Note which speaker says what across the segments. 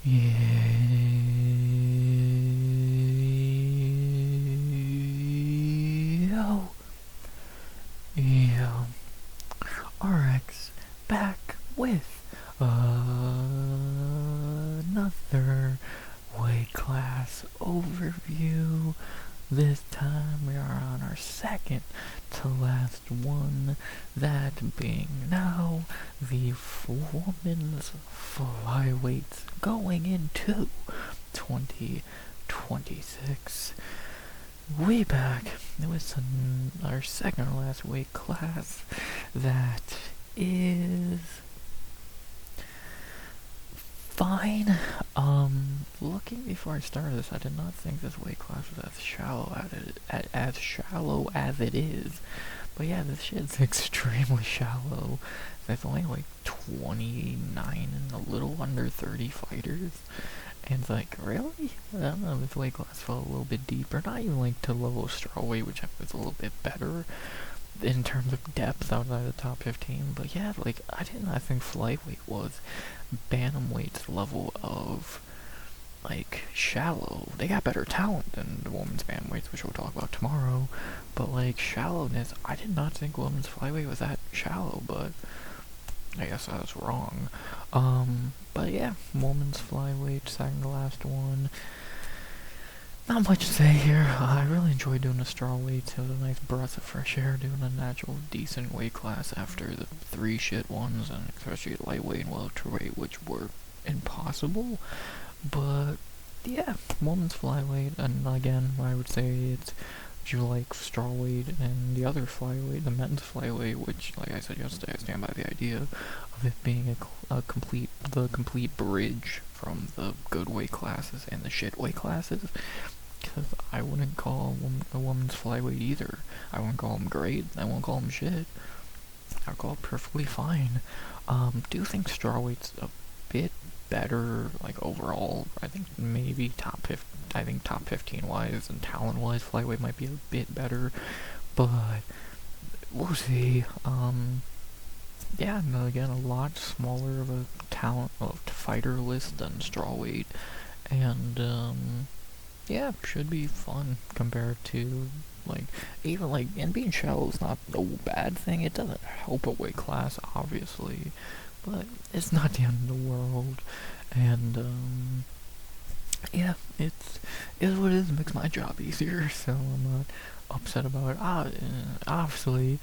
Speaker 1: Yo, yo, RX back with another weight class overview. This time we are on our second to last one, that being now the women's flyweights going into 2026. We back with our second to last weight class that is fine. Looking before I started this, I did not think this weight class was as shallow as it is. But yeah, this shit's extremely shallow. There's only like 29 and a little under 30 fighters. And it's like, really? I don't know, this weight class felt a little bit deeper. Not even like to level of strawweight, which I think is a little bit better in terms of depth outside the top 15. But yeah, like, I did not think flyweight was bantamweight's level of, like, shallow. They got better talent than the women's bantamweights, which we'll talk about tomorrow. But, like, shallowness, I did not think women's flyweight was that shallow, but I guess I was wrong. But yeah, women's flyweight, second to last one. Not much to say here. I really enjoyed doing the straw weights. It was a nice breath of fresh air doing a natural, decent weight class after the three shit ones, and especially lightweight and welterweight, which were impossible. But yeah, women's flyweight, and again, I would say it's, if you like straw weight and the other flyweight, the men's flyweight, which, like I said yesterday, I stand by the idea of it being the complete bridge from the good weight classes and the shit weight classes. Because I wouldn't call a woman's flyweight either. I wouldn't call them great. I won't call them shit. I'll call it perfectly fine. Do think strawweight's a bit better, like, overall. I think maybe top 15 wise and talent wise, flyweight might be a bit better, but we'll see. Yeah, no, again, a lot smaller of a talent of fighter list than strawweight, and yeah, should be fun compared to, like, even, like, and being shallow is not a bad thing. It doesn't help a weight class, obviously, but it's not the end of the world. And yeah, it is what it is. It makes my job easier, so I'm not upset about it. Obviously,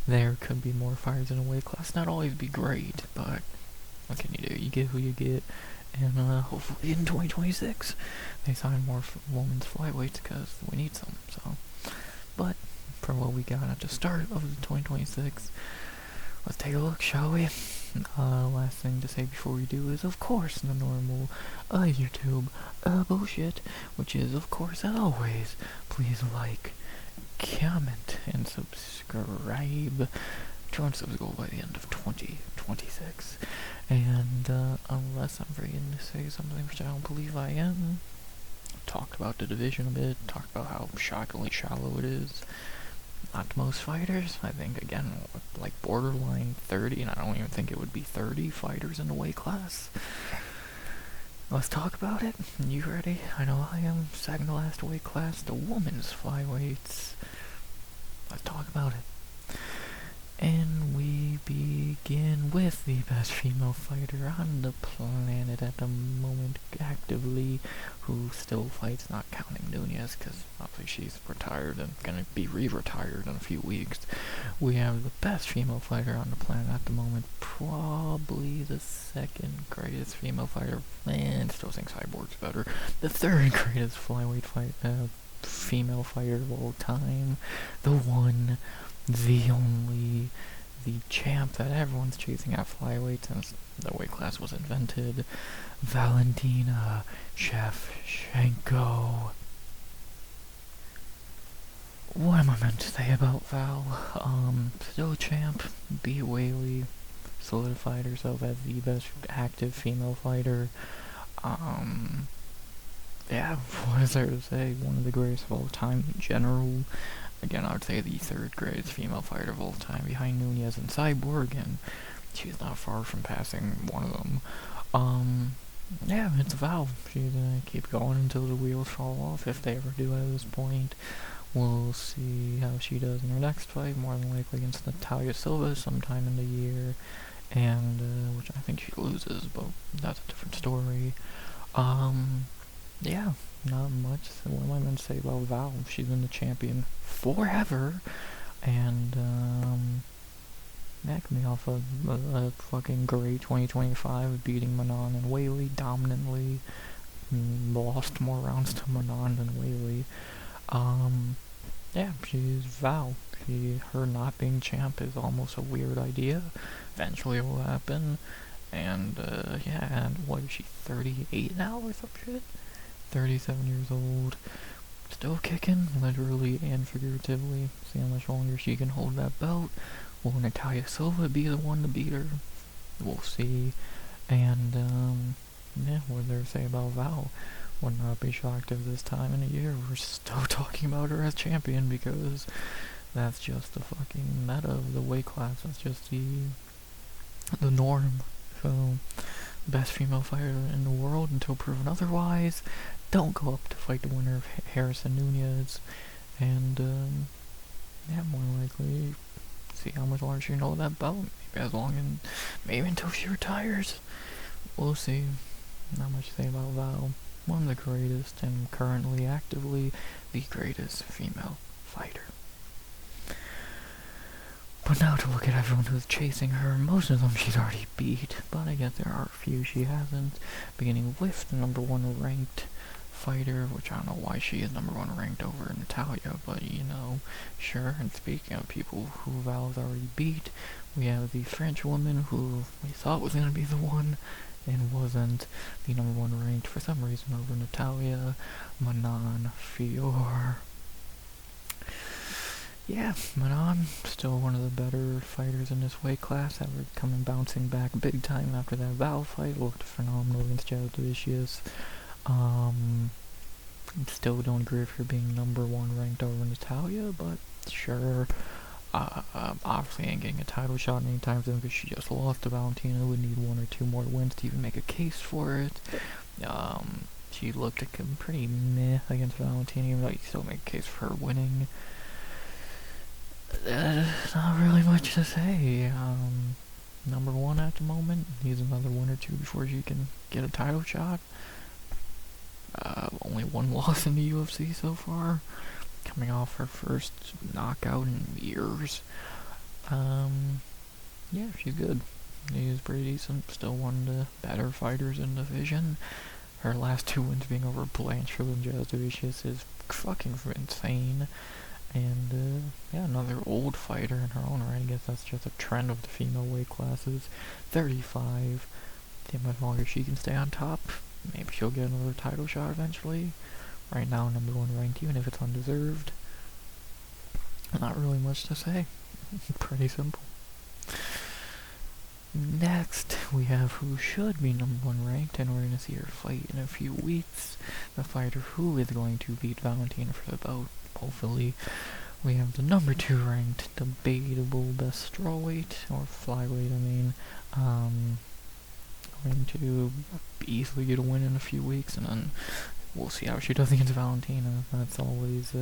Speaker 1: there could be more fighters in a weight class. Not always be great, but what can you do? You get who you get, and hopefully in 2026 they sign more women's flyweights because we need some. So, but for what we got at the start of the 2026, let's take a look, shall we? Last thing to say before we do is, of course, the normal YouTube bullshit, which is, of course, as always, please like, comment, and subscribe. 200 subs goal by the end of 2026. And unless I'm forgetting to say something which I don't believe I am, talked about the division a bit, talked about how shockingly shallow it is. Not most fighters. I think, again, like borderline 30, and I don't even think it would be 30 fighters in the weight class. Let's talk about it. You ready? I know I am. Second to last weight class, the women's flyweights. Let's talk about it. And we begin with the best female fighter on the planet at the moment, actively, who still fights, not counting Nunez, because obviously she's retired and gonna be re-retired in a few weeks. We have the best female fighter on the planet at the moment, probably the second greatest female fighter, and still think Cyborg's better. The third greatest flyweight female fighter of all time, the one, the only, the champ that everyone's chasing at flyweight since the weight class was invented, Valentina Shevchenko. What am I meant to say about Val? Still champ, beat Whaley, solidified herself as the best active female fighter. Yeah, what is there to say? One of the greatest of all time in general. Again, I would say the third greatest female fighter of all time, behind Nunez and Cyborg, and she's not far from passing one of them. yeah, it's Val. She's gonna keep going until the wheels fall off, if they ever do at this point. We'll see how she does in her next fight, more than likely against Natalia Silva sometime in the year, and which I think she loses, but that's a different story. Yeah, not much. What am I meant to say about Val? She's been the champion forever, and that coming off of a fucking great 2025, beating Manon and Whaley dominantly. Lost more rounds to Manon than Whaley. Yeah, she's Val. Her not being champ is almost a weird idea. Eventually it will happen. And, yeah, and what is she, 38 now or some shit? 37 years old. Still kicking, literally and figuratively. See how much longer she can hold that belt. Will Natalia Silva be the one to beat her? We'll see. And, yeah, what did they say about Val? Would not be shocked if this time in a year we're still talking about her as champion, because that's just the fucking meta of the weight class. That's just the norm. So, best female fighter in the world until proven otherwise. Don't go up to fight the winner of Harrison Nunez. And, yeah, more likely see how much longer she can hold that belt. Maybe as long as, maybe until she retires. We'll see. Not much to say about Val. One of the greatest, and currently actively the greatest female fighter. But now to look at everyone who's chasing her, most of them she's already beat, but I guess there are a few she hasn't. Beginning with the number 1 ranked fighter, which I don't know why she is number 1 ranked over Natalia, but you know, sure. And speaking of people who Val's already beat, we have the French woman who we thought was going to be the one, and wasn't, the number 1 ranked for some reason over Natalia, Manon Fior. Yeah, Manon, still one of the better fighters in this weight class, ever coming bouncing back big time after that Val fight, looked phenomenal against Jasudavicius. Still don't agree with her being number 1 ranked over Natalia, but sure. Obviously ain't getting a title shot anytime soon because she just lost to Valentina. Would need 1 or 2 more wins to even make a case for it. She looked pretty meh against Valentina, even though you still make a case for her winning. Not really much to say. Number 1 at the moment. Needs another 1 or 2 before she can get a title shot. Only 1 loss in the UFC so far. Coming off her first knockout in years. Yeah, she's good. She's pretty decent. Still one of the better fighters in the division. Her last 2 wins being over Blanchfield and Jasudavicius is fucking insane. And, yeah, another old fighter in her own right. I guess that's just a trend of the female weight classes. 35. See how much longer she can stay on top. Maybe she'll get another title shot eventually. Right now, number 1 ranked, even if it's undeserved. Not really much to say. Pretty simple. Next, we have who should be number 1 ranked, and we're going to see her fight in a few weeks. The fighter who is going to beat Valentina for the belt, hopefully. We have the number 2 ranked, debatable best strawweight, or flyweight, I mean. Going to easily get a win in a few weeks, and then we'll see how she does against Valentina. That's always,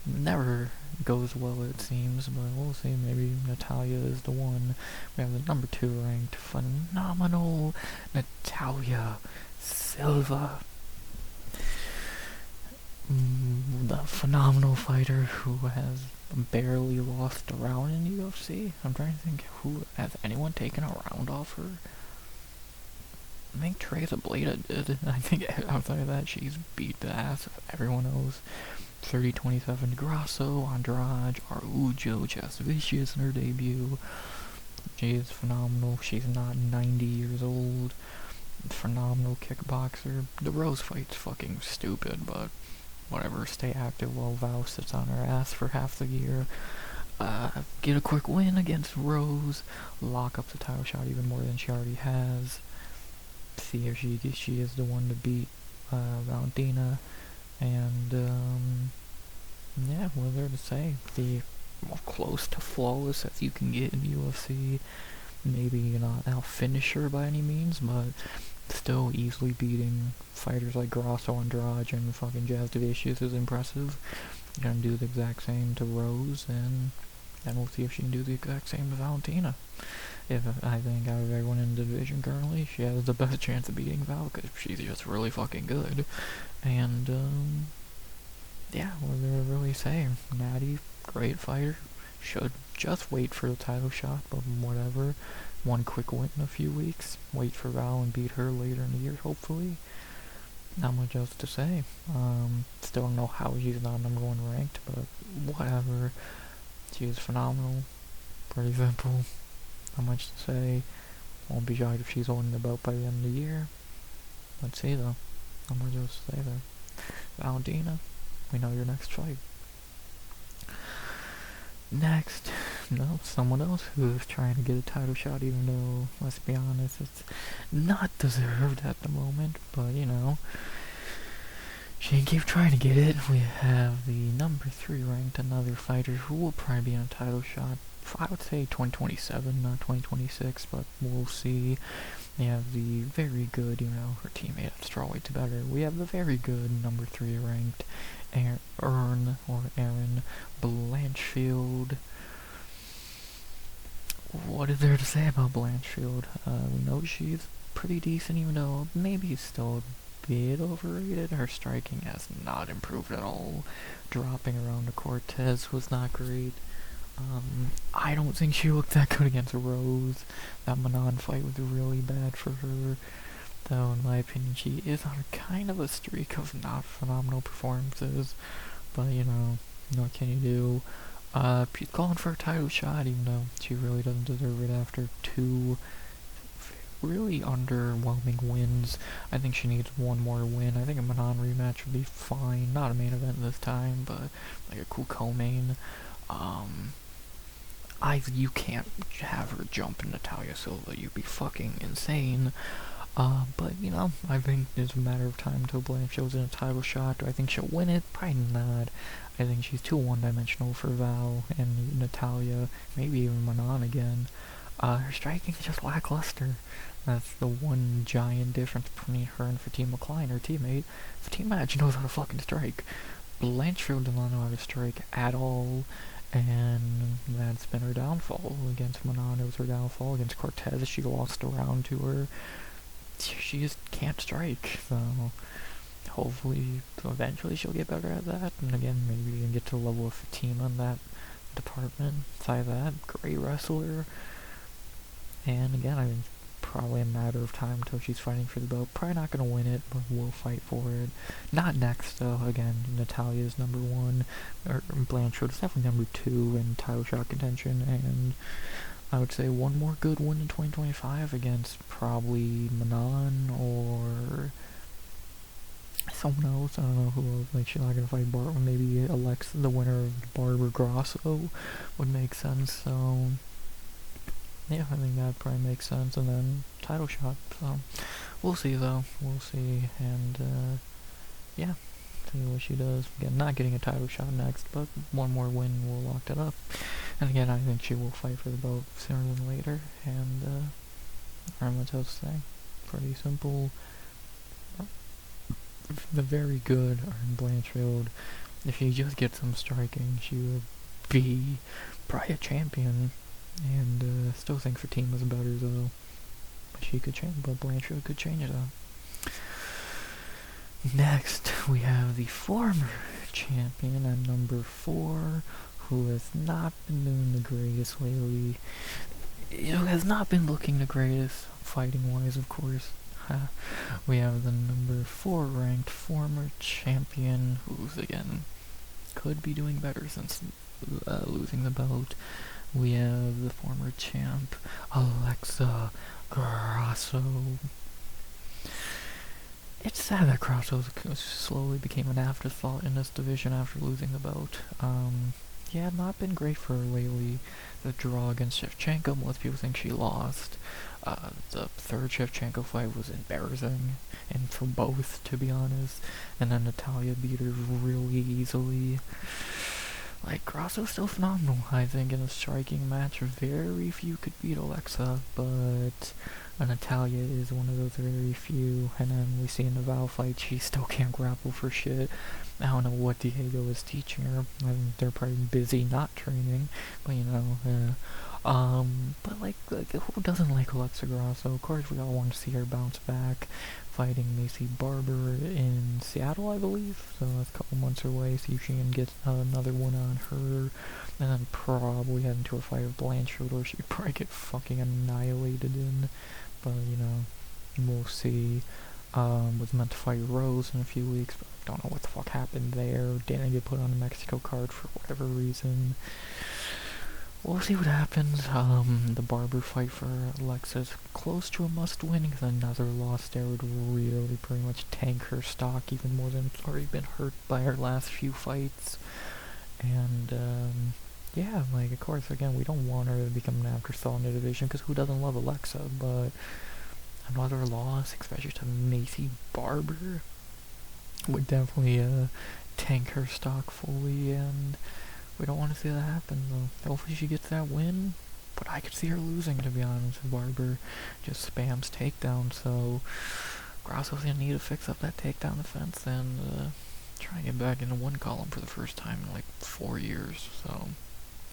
Speaker 1: never goes well, it seems, but we'll see. Maybe Natalia is the one. We have the number 2 ranked, phenomenal Natalia Silva. The phenomenal fighter who has barely lost a round in the UFC. I'm trying to think, who has anyone taken a round off her? I think Teresa Bleda did. I think outside of that, she's beat the ass of everyone else. 30-27 Grasso, Andrade, Araujo, Jasudavicius in her debut. She is phenomenal. She's not 90 years old. Phenomenal kickboxer. The Rose fight's fucking stupid, but whatever. Stay active while Val sits on her ass for half the year. Get a quick win against Rose. Lock up the title shot even more than she already has. See if she is the one to beat Valentina. And, yeah, what is there to say? Be close to flawless as you can get in the UFC. Maybe not out-finish her by any means, but still easily beating fighters like Grosso, Andrade, and fucking Jazz Devicius is impressive. Gonna do the exact same to Rose, and then we'll see if she can do the exact same to Valentina. If I think out of everyone in the division currently, she has the best chance of beating Val because she's just really fucking good. And yeah, what are there to really say? Natty, great fighter. Should just wait for the title shot, but whatever. One quick win in a few weeks. Wait for Val and beat her later in the year, hopefully. Not much else to say. Still don't know how she's not number one ranked, but whatever. She is phenomenal. Pretty simple. Not much to say. Won't be shocked if she's holding the belt by the end of the year. Let's see though. Not much else to say there. Valentina, we know your next fight. Next, no, someone else who is trying to get a title shot, even though, let's be honest, it's not deserved at the moment, but you know, she can keep trying to get it. We have the number 3 ranked, another fighter who will probably be on a title shot. I would say 2027, not 2026, but we'll see. We have the very good, you know, her teammate at strawweight to better. We have the very good number 3 ranked Aaron Blanchfield. What is there to say about Blanchfield? We know she's pretty decent, even though maybe still a bit overrated. Her striking has not improved at all. Dropping around to Cortez was not great. I don't think she looked that good against Rose. That Manon fight was really bad for her. Though, in my opinion, she is on a kind of a streak of not phenomenal performances. But, you know, what can you do? She's calling for a title shot, even though she really doesn't deserve it after 2 really underwhelming wins. I think she needs one more win. I think a Manon rematch would be fine. Not a main event this time, but like a cool co-main. You can't have her jump in Natalia Silva. You'd be fucking insane. But, you know, I think it's a matter of time until Blanchfield's in a title shot. Do I think she'll win it? Probably not. I think she's too one-dimensional for Val and Natalia, maybe even Manon again. Her striking is just lackluster. That's the one giant difference between her and Fatima Klein, her teammate. Fatima actually knows how to fucking strike. Blanchfield does not know how to strike at all. And that's been her downfall. Against Manon, it was her downfall. Against Cortez, she lost a round to her. She just can't strike, so hopefully, eventually she'll get better at that, and again, maybe we can get to the level of Fatima in that department. Besides that, great wrestler, and again, I think it's probably a matter of time until she's fighting for the belt. Probably not going to win it, but we'll fight for it. Not next, though. Again, Natalia's number 1, or Blanchard is definitely number 2 in title shot contention, and I would say one more good win in 2025 against probably Manon or someone else. I don't know who else. Like, she's not gonna fight Bart. Maybe Alexa, the winner of Barbara Grosso, would make sense. So yeah, I think that probably makes sense. And then title shot. So we'll see, though. We'll see. And yeah, see what she does. Again, not getting a title shot next, but one more win will lock it up. And again, I think she will fight for the belt sooner than later. And I don't know what else to say. Pretty simple. The very good Erin Blanchfield. If she just gets some striking, she would be probably a champion. And still think Fatima's better, though. But she could change. But Blanchfield could change that. Next, we have the former champion at number 4, who has not been doing the greatest lately. Who has not been looking the greatest, fighting-wise, of course. We have the number 4 ranked former champion, who's, again, could be doing better since losing the belt. We have the former champ, Alexa Grasso. It's sad that Grasso slowly became an afterthought in this division after losing the belt. Yeah, not been great for her lately. The draw against Shevchenko, most people think she lost. The third Shevchenko fight was embarrassing, and for both, to be honest. And then Natalia beat her really easily. Like, Grasso's still phenomenal, I think, in a striking match. Very few could beat Alexa, but Natalia is one of those very few, and then we see in the Val fight she still can't grapple for shit. I don't know what Diego is teaching her. I mean, they're probably busy not training, but but who doesn't like Alexa Grasso? Of course, we all want to see her bounce back, fighting Macy Barber in Seattle, I believe. So that's a couple months away. See if she can get another one on her, and then probably head into a fight with Blanchard, or she'd probably get fucking annihilated in. But we'll see. Was meant to fight Rose in a few weeks, but I don't know what the fuck happened there. Didn't get put on the Mexico card for whatever reason. We'll see what happens. The Barber fight for Alexa's close to a must-win, because another loss there would really pretty much tank her stock even more than it's already been hurt by her last few fights. And, yeah, of course, again, we don't want her to become an afterthought in the division, because who doesn't love Alexa, but another loss, especially to Macy Barber, would definitely, tank her stock fully, and we don't want to see that happen, though. Hopefully she gets that win, but I could see her losing, to be honest. Barber just spams takedowns, so Grasso's gonna need to fix up that takedown defense and try and get back into one column for the first time in 4 years, so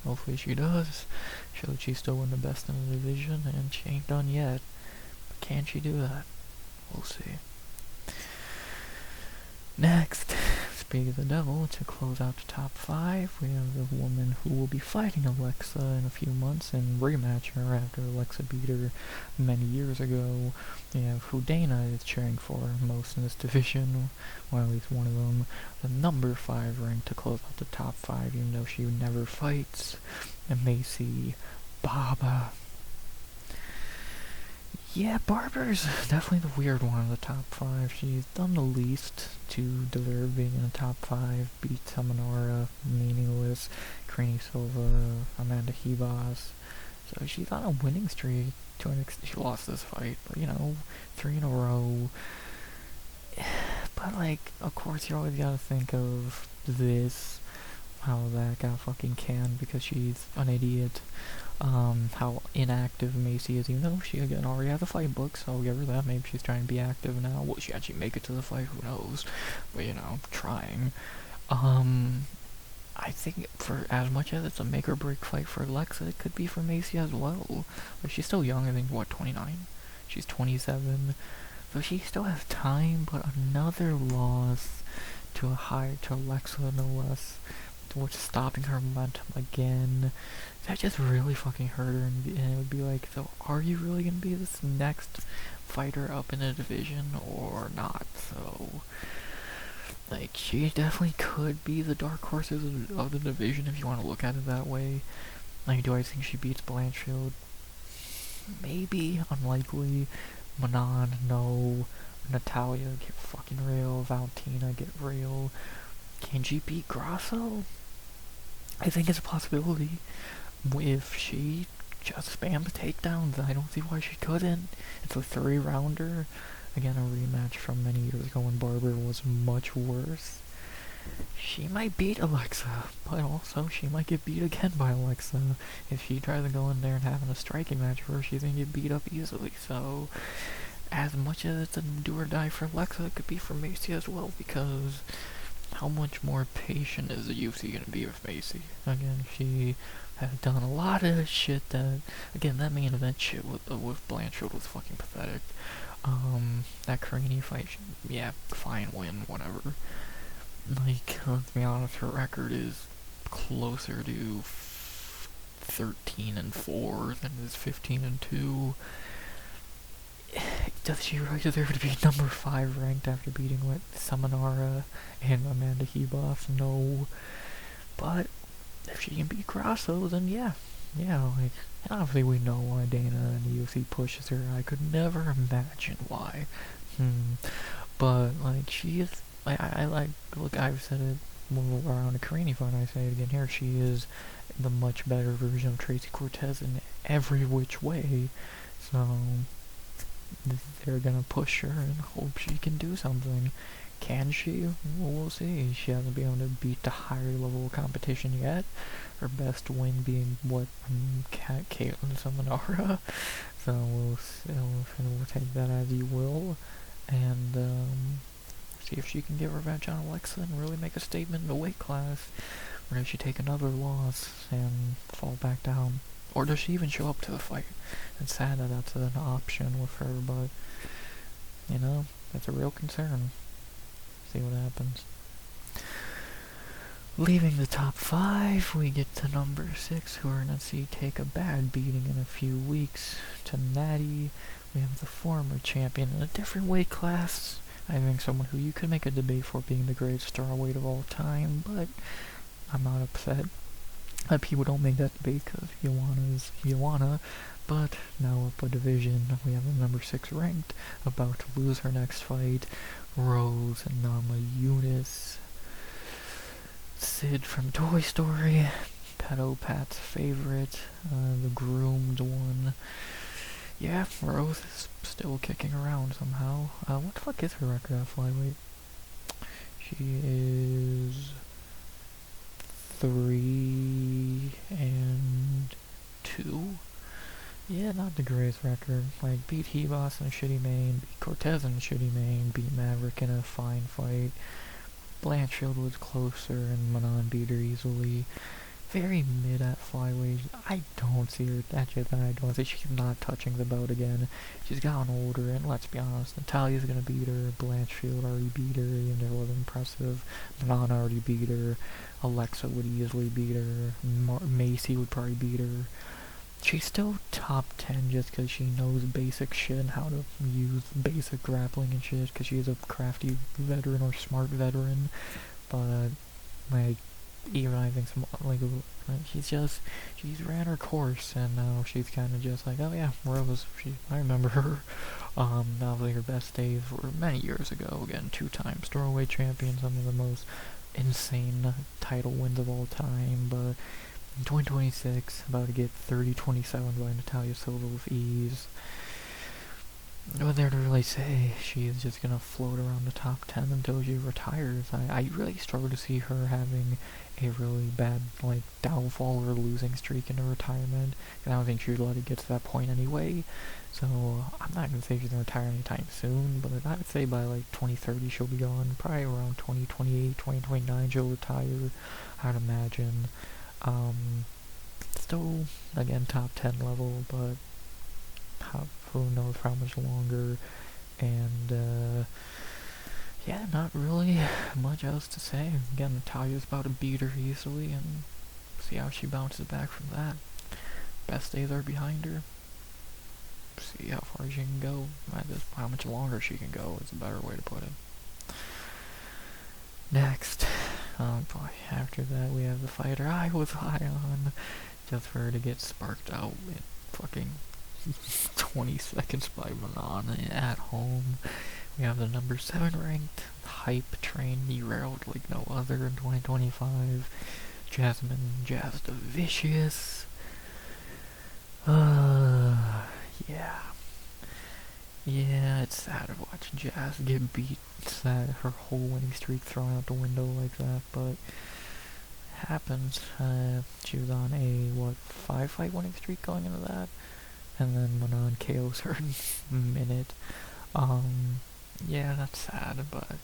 Speaker 1: hopefully she does. Show that she's still one of the best in the division, and she ain't done yet. But can she do that? We'll see. Next, speak of the devil, to close out the top 5, we have the woman who will be fighting Alexa in a few months and rematch her after Alexa beat her many years ago. We have who Dana is cheering for most in this division, or at least one of them, the number 5 ranked to close out the top 5, even though she never fights, and Macy Baba. Yeah, Barber's definitely the weird one of the top 5. She's done the least to deserve being in the top 5. Beat Samanara, Meaningless, Craney Silva, Amanda Hebos. So she's on a winning streak to an extent. She lost this fight, but 3 in a row. But of course you always gotta think of this, how that got fucking canned because she's an idiot. How inactive Macy is, even though she again already has a fight book, so I'll give her that. Maybe she's trying to be active now. Will she actually make it to the fight? Who knows? But trying. I think for as much as it's a make or break fight for Alexa, it could be for Macy as well. She's still young, I think, 29? She's 27. So she still has time, but another loss to Alexa, no less, what's stopping her momentum again. That just really fucking hurt her, and it would be so are you really gonna be this next fighter up in the division or not? So she definitely could be the dark horses of the division if you want to look at it that way. Do I think she beats Blanchfield? Maybe. Unlikely. Manon, no. Natalia, get fucking real. Valentina, get real. Can she beat Grasso? I think it's a possibility. If she just spams takedowns, I don't see why she couldn't. It's a 3-rounder. Again, a rematch from many years ago when Barber was much worse. She might beat Alexa, but also she might get beat again by Alexa. If she tries to go in there and having a striking match for her, she's gonna get beat up easily. So, as much as it's a do or die for Alexa, it could be for Macy as well, because how much more patient is the UFC gonna be with Macy? Again, she has done a lot of shit that, again, that main event shit with Blanchard was fucking pathetic. That Karini fight, yeah, fine, win, whatever. Let's be honest, her record is closer to 13-4 than it is 15-2. Does she really deserve to be number 5 ranked after beating Samanara and Amanda Hebos? No. But if she can beat Grasso, then yeah. And obviously we know why Dana and the UFC pushes her. I could never imagine why. But she is. Look, I've said it around the Karini fight. I say it again here. She is the much better version of Tracy Cortez in every which way. So they're gonna push her and hope she can do something. Can she? Well, we'll see. She hasn't been able to beat the higher level competition yet. Her best win being what Caitlin Samanara. So we'll take that as you will, and see if she can get revenge on Alexa and really make a statement in the weight class. Or does she take another loss and fall back down? Or does she even show up to the fight? It's sad that that's an option with her, but, that's a real concern. See what happens. Leaving the top 5, we get to number 6, who we're gonna see take a bad beating in a few weeks. To Natty, we have the former champion in a different weight class. I think someone who you could make a debate for being the greatest strawweight of all time, but I'm not upset that people don't make that debate because Joanna is Joanna. But now up a division, we have the number 6 ranked, about to lose her next fight, Rose Namajunas. Sid from Toy Story, Pedo Pat's favorite, the groomed one. Yeah, Rose is still kicking around somehow. What the fuck is her record at Flyweight? She is 3-2. Yeah, not the greatest record. Like, beat Hebos in a shitty main, beat Cortez in a shitty main, beat Maverick in a fine fight. Blanchfield was closer, and Manon beat her easily. Very mid at flyweight. I don't see her. Actually, I don't see she's not touching the belt again. She's gotten older, and let's be honest, Natalia's gonna beat her. Blanchfield already beat her, and it wasn't impressive. Manon already beat her. Alexa would easily beat her. Macy would probably beat her. She's still top 10 just because she knows basic shit and how to use basic grappling and shit, because she's a crafty veteran or smart veteran. But, like, even I think she's ran her course, and now she's kind of just like, oh yeah, Rose, I remember her. Obviously her best days were many years ago. Again, 2-time strawweight champion, some of the most insane title wins of all time, but in 2026, about to get 30-27 by Natalia Silva with ease. What there to really say? She is just gonna float around the top 10 until she retires. I really struggle to see her having a really bad, like, downfall or losing streak into retirement, and I don't think she would let it get to that point anyway. So I'm not gonna say she's gonna retire anytime soon, but I would say by like 2030 she'll be gone. Probably around 2028, 2029 she'll retire, I'd imagine. Still, again, top 10 level, but who knows how much longer. And yeah, not really much else to say. Again, Natalia's about to beat her easily, and see how she bounces back from that. Best days are behind her. See how far she can go. How much longer she can go is a better way to put it. Next, oh boy, after that we have the fighter I was high on, just for her to get sparked out in fucking 20 seconds by Manon at home. We have the number 7 ranked hype train derailed like no other in 2025. Jasmine Jazz the Vicious. Yeah, it's sad to watch Jazz get beat. It's sad, her whole winning streak thrown out the window like that, but it happens. She was on a 5-fight winning streak going into that, and then Manon KOs her in a minute. Yeah, that's sad, but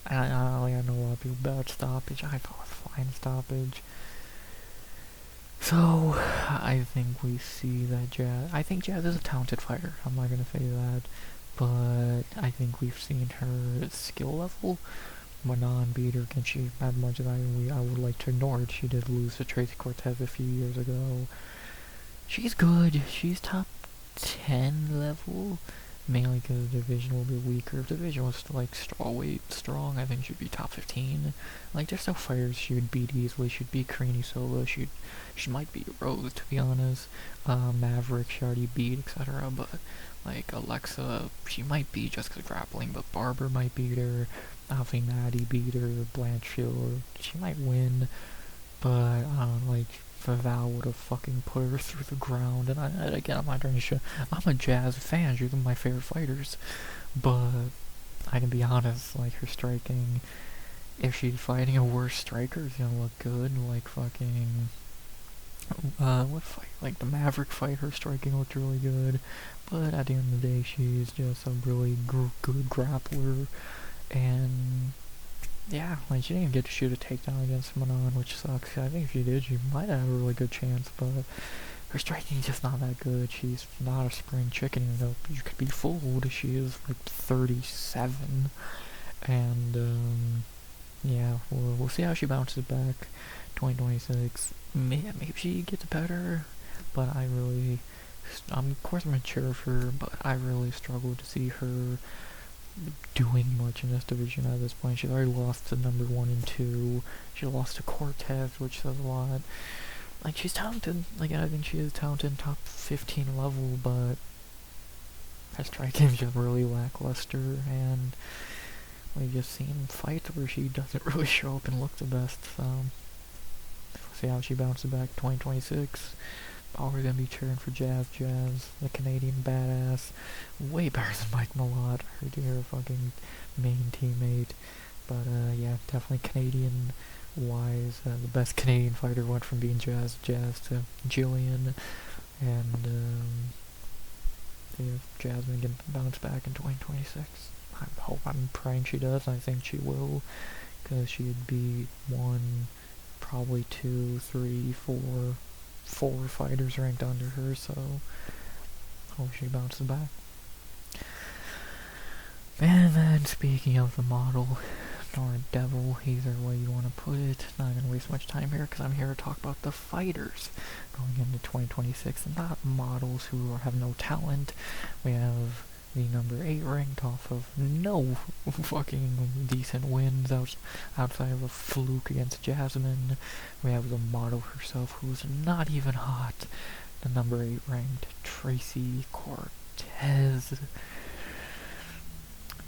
Speaker 1: I know a lot of people about stoppage. I thought it was fine stoppage. So, I think we see that I think Jazz is a talented fighter, I'm not gonna say that, but I think we've seen her skill level. Manon beat her, and she, as much as I would like to ignore it, she did lose to Tracy Cortez a few years ago. She's good, she's top 10 level, mainly because the division will be weaker. If the division was like strawweight strong, I think she'd be top 15. Like, there's no fighters she would beat easily. She'd beat Karini Silva, she might beat Rose, to be honest. Maverick she already beat, etc. But like Alexa, she might beat just because grappling, but Barber might beat her. Obviously Natty beat her. Blanchfield, she might win, but like, Val would have fucking put her through the ground. And again, I'm not trying to show. I'm a Jazz fan. She's one of my favorite fighters. But I can be honest, like, her striking, if she's fighting a worse striker, it's gonna look good. Like fucking what fight? Like the Maverick fight, her striking looked really good. But at the end of the day, she's just a really good grappler. And yeah, like she didn't even get to shoot a takedown against Manon, which sucks. I think if she did, she might have a really good chance. But her striking's just not that good. She's not a spring chicken, even though you could be fooled. She is like 37, and yeah, we'll see how she bounces back. 2026, maybe she gets better, but of course I'm cheer for her, but I really struggle to see her doing much in this division at this point. She's already lost to number 1 and 2. She lost to Cortez, which says a lot. Like, she's talented. Like, I think she is talented, top 15 level, but her striking's just really lackluster, and we've just seen fights where she doesn't really show up and look the best, so we'll see how she bounces back 2026. Always gonna be cheering for Jazz, the Canadian badass. Way better than Mike Malott, her fucking main teammate. But yeah, definitely Canadian-wise, the best Canadian fighter went from being Jazz to Jillian, and yeah, Jasmine can bounce back in 2026. I'm praying she does. I think she will, because she'd be one, probably 2, 3, 4 fighters ranked under her, so hope she bounces back. And then, speaking of the model, or devil, either way you want to put it, not going to waste much time here, because I'm here to talk about the fighters going into 2026, and not models who have no talent. We have the number 8 ranked off of no fucking decent wins outside of a fluke against Jasmine. We have the model herself, who's not even hot, the number 8 ranked Tracy Cortez.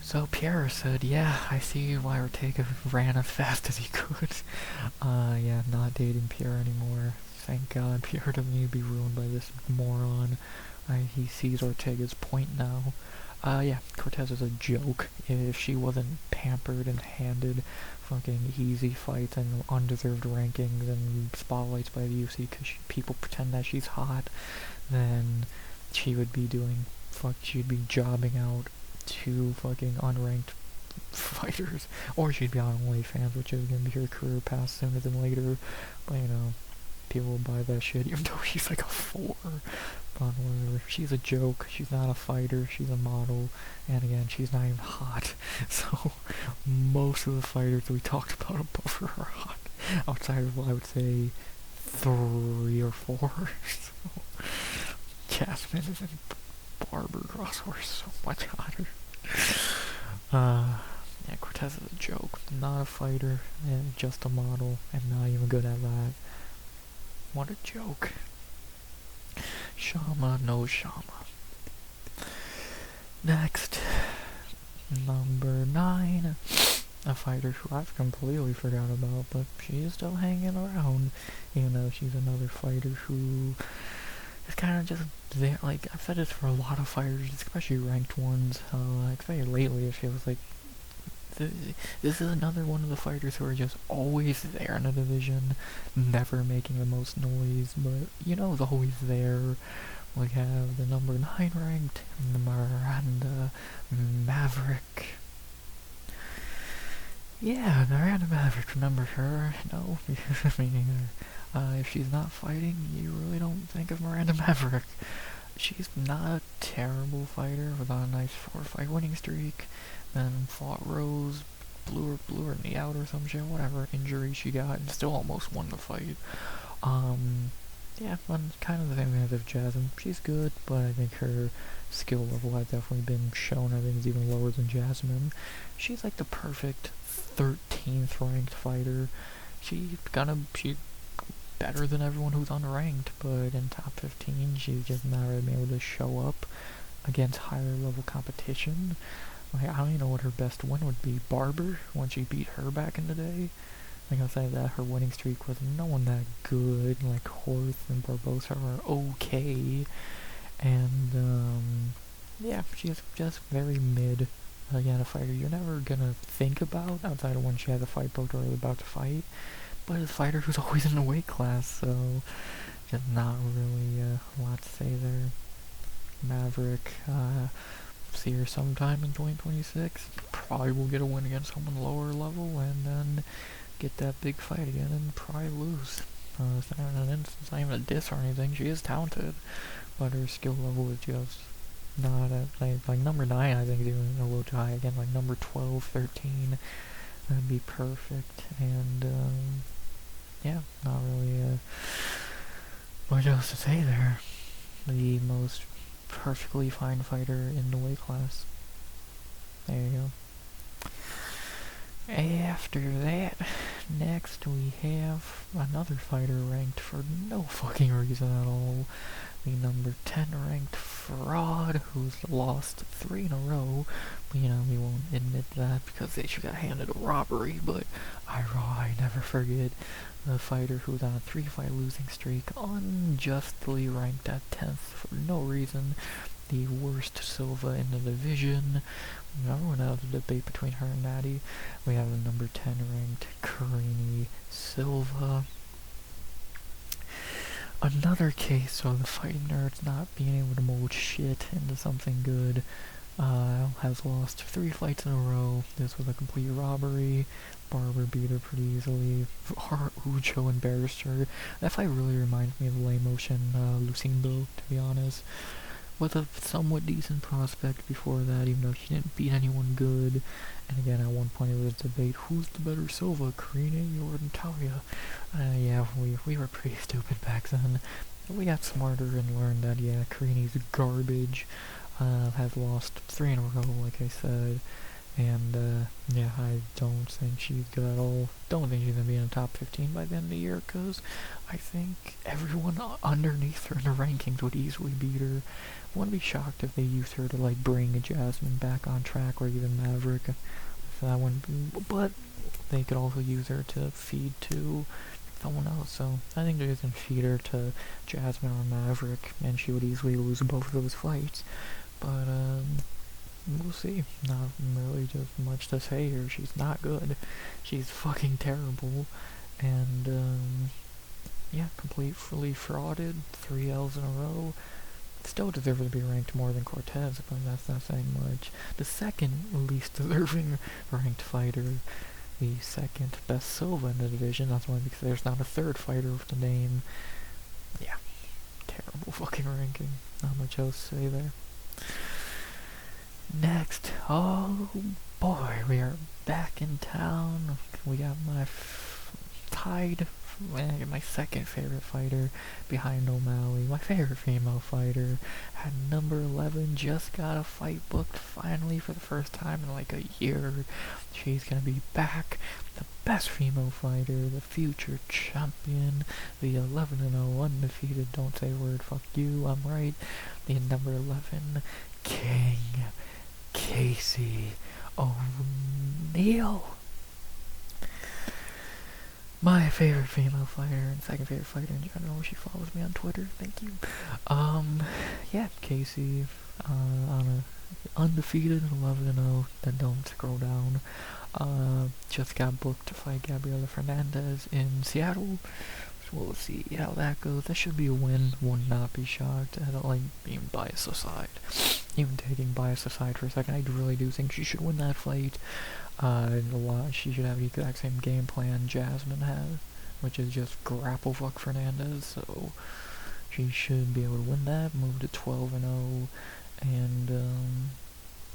Speaker 1: So Pierre said, yeah, I see why Ortega ran as fast as he could. Yeah, not dating Pierre anymore. Thank God Pierre doesn't need to be ruined by this moron. He sees Ortega's point now. Yeah, Cortez is a joke. If she wasn't pampered and handed fucking easy fights and undeserved rankings and spotlights by the UFC because people pretend that she's hot, then she would be she'd be jobbing out 2 fucking unranked fighters, or she'd be on OnlyFans, which is gonna be her career path sooner than later. But you know, people will buy that shit, even though she's like a 4. But whatever. She's a joke. She's not a fighter. She's a model. And again, she's not even hot. So, most of the fighters we talked about above her are hot. Outside of, I would say, 3 or 4. So, Jasmine and Barber Crosshair is so much hotter. Yeah, Cortez is a joke. Not a fighter, and just a model, and not even good at that. What a joke. Shama, no Shama. Next, number 9, a fighter who I've completely forgot about, but she is still hanging around, even though she's another fighter who is kind of just there. Like, I've said this for a lot of fighters, especially ranked ones, especially lately. It feels like this is another one of the fighters who are just always there in a division, never making the most noise, but you know, is always there. We have the number 9 ranked Miranda Maverick. Yeah, Miranda Maverick, remember her? No, meaning if she's not fighting, you really don't think of Miranda Maverick. She's not a terrible fighter, with a nice 4-fight winning streak, then fought Rose, blew her knee out or some shit, whatever injury she got, and still almost won the fight. Yeah, kind of the same thing as Jasmine. She's good, but I think her skill level has definitely been shown. I think it's even lower than Jasmine. She's like the perfect 13th ranked fighter. She's better than everyone who's unranked, but in top 15, she's just not really been able to show up against higher level competition. Like, I don't even know what her best win would be. Barber, when she beat her back in the day. like I said, that her winning streak was no one that good. Like Horth and Barbosa are okay, and yeah, she's just very mid. Again, a fighter you're never gonna think about outside of when she has a fight booked or is about to fight, but a fighter who's always in a weight class, so just not really a lot to say there. Maverick, see her sometime in 2026. Probably will get a win against someone lower level, and then get that big fight again and probably lose. It's not even a diss or anything. She is talented, but her skill level is just not at like number 9. I think is even a little too high. Again, like number 12, 13, that'd be perfect. And yeah, not really much else to say there. The most perfectly fine fighter in the weight class. There you go. After that, next we have another fighter ranked for no fucking reason at all. The number 10 ranked fraud who's lost 3 in a row. We won't admit that because she got handed a robbery, but I never forget the fighter who's on a 3-fight losing streak, unjustly ranked at 10th for no reason. The worst Silva in the division. We're not a debate between her and Natty. We have the number 10 ranked Karini Silva. Another case of the fighting nerds not being able to mold shit into something good. Has lost 3 fights in a row. This was a complete robbery. Barber beat her pretty easily. Ucho embarrassed her. That fight really reminds me of Lay Motion Lucindo, to be honest. With a somewhat decent prospect before that, even though she didn't beat anyone good. And again, at one point it was debate, who's the better Silva, Karini or Natalia? Yeah, we were pretty stupid back then. We got smarter and learned that, yeah, Karini's garbage. Has lost 3 in a row, like I said. And, yeah, I don't think she's good at all. Don't think she's going to be in the top 15 by the end of the year, because I think everyone underneath her in the rankings would easily beat her. I wouldn't be shocked if they used her to, like, bring Jasmine back on track, or even Maverick. That wouldn't be, but they could also use her to feed to someone else, so I think they're just going to feed her to Jasmine or Maverick, and she would easily lose both of those fights. But, we'll see. Not really just much to say here. She's not good. She's fucking terrible. And, yeah, completely frauded. 3 L's in a row. Still deserves to be ranked more than Cortez, but that's not saying much. The second least deserving ranked fighter. The second best Silva in the division. That's why, because there's not a third fighter with the name. Yeah. Terrible fucking ranking. Not much else to say there. Next, oh boy, we are back in town. We got my my second favorite fighter behind O'Malley. My favorite female fighter at number 11. Just got a fight booked finally for the first time in like a year. She's gonna be back. The best female fighter, the future champion, the 11-0 undefeated. Don't say a word. Fuck you. I'm right. The number 11 King. Casey O'Neill. My favorite female fighter and second favorite fighter in general. She follows me on Twitter. Thank you. Yeah, Casey on a undefeated 11-0. Then don't scroll down. Just got booked to fight Gabriela Fernandez in Seattle. So we'll see how that goes. That should be a win. Would not be shocked. I don't like being biased aside. Even taking bias aside for a second, I really do think she should win that fight. She should have the exact same game plan Jasmine has, which is just grapple fuck Fernandez. So she should be able to win that, move to 12-0, and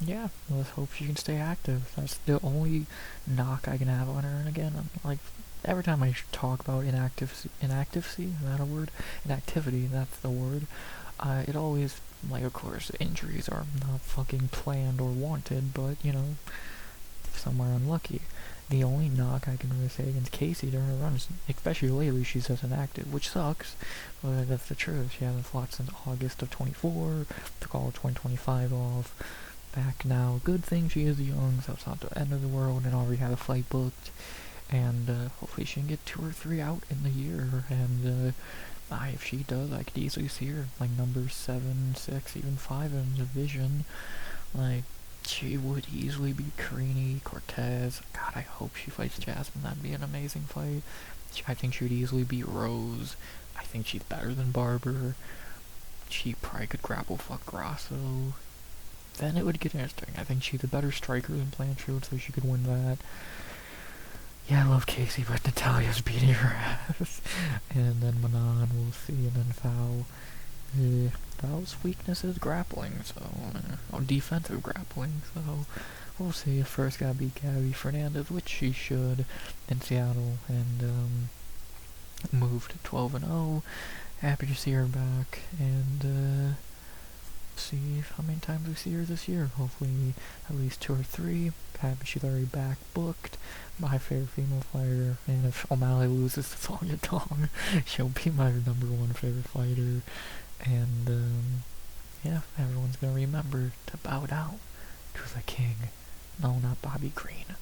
Speaker 1: yeah, let's hope she can stay active. That's the only knock I can have on her. And again, like every time I talk about inactivity, is that a word? Inactivity, that's the word. It always, like, of course, injuries are not fucking planned or wanted, but, somewhere unlucky. The only knock I can really say against Casey during her runs, especially lately, she's just inactive, which sucks, but that's the truth. She hasn't fought since August of 24, took all of 2025 off, back now. Good thing she is young, so it's not the end of the world, and already had a fight booked. and hopefully she can get 2 or 3 out in the year, and if she does, I could easily see her like number 7, 6, even 5 in the division. Like, she would easily beat Karini, Cortez. God, I hope she fights Jasmine. That'd be an amazing fight. I think she would easily beat Rose. I think she's better than Barber. She probably could grapple fuck Grasso. Then it would get interesting. I think she's a better striker than Blanchard, so she could win that. Yeah, I love Casey, but Natalia's beating her ass. And then Manon, we'll see, and then Foul. Foul's weakness is grappling, so, defensive grappling, so we'll see. First gotta beat Gabby Fernandez, which she should, in Seattle, and move to 12-0. Happy to see her back, and see how many times we see her this year. Hopefully at least 2 or 3. Happy she's already back booked. My favorite female fighter, and if O'Malley loses to Sonya Tong, she'll be my number 1 favorite fighter. And yeah, everyone's gonna remember to bow down to the king. No, not Bobby Green.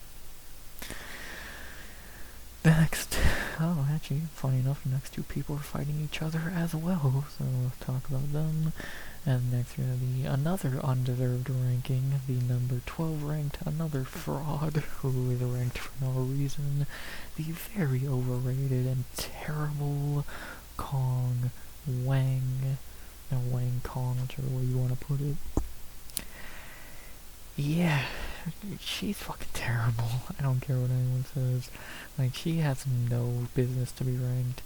Speaker 1: Next, actually, funny enough, the next 2 people are fighting each other as well, so let's talk about them. And next we have another undeserved ranking, the number 12 ranked, another fraud who is ranked for no reason, the very overrated and terrible Kong Wang, or Wang Kong, whichever way you want to put it. Yeah, she's fucking terrible. I don't care what anyone says. Like, she has no business to be ranked.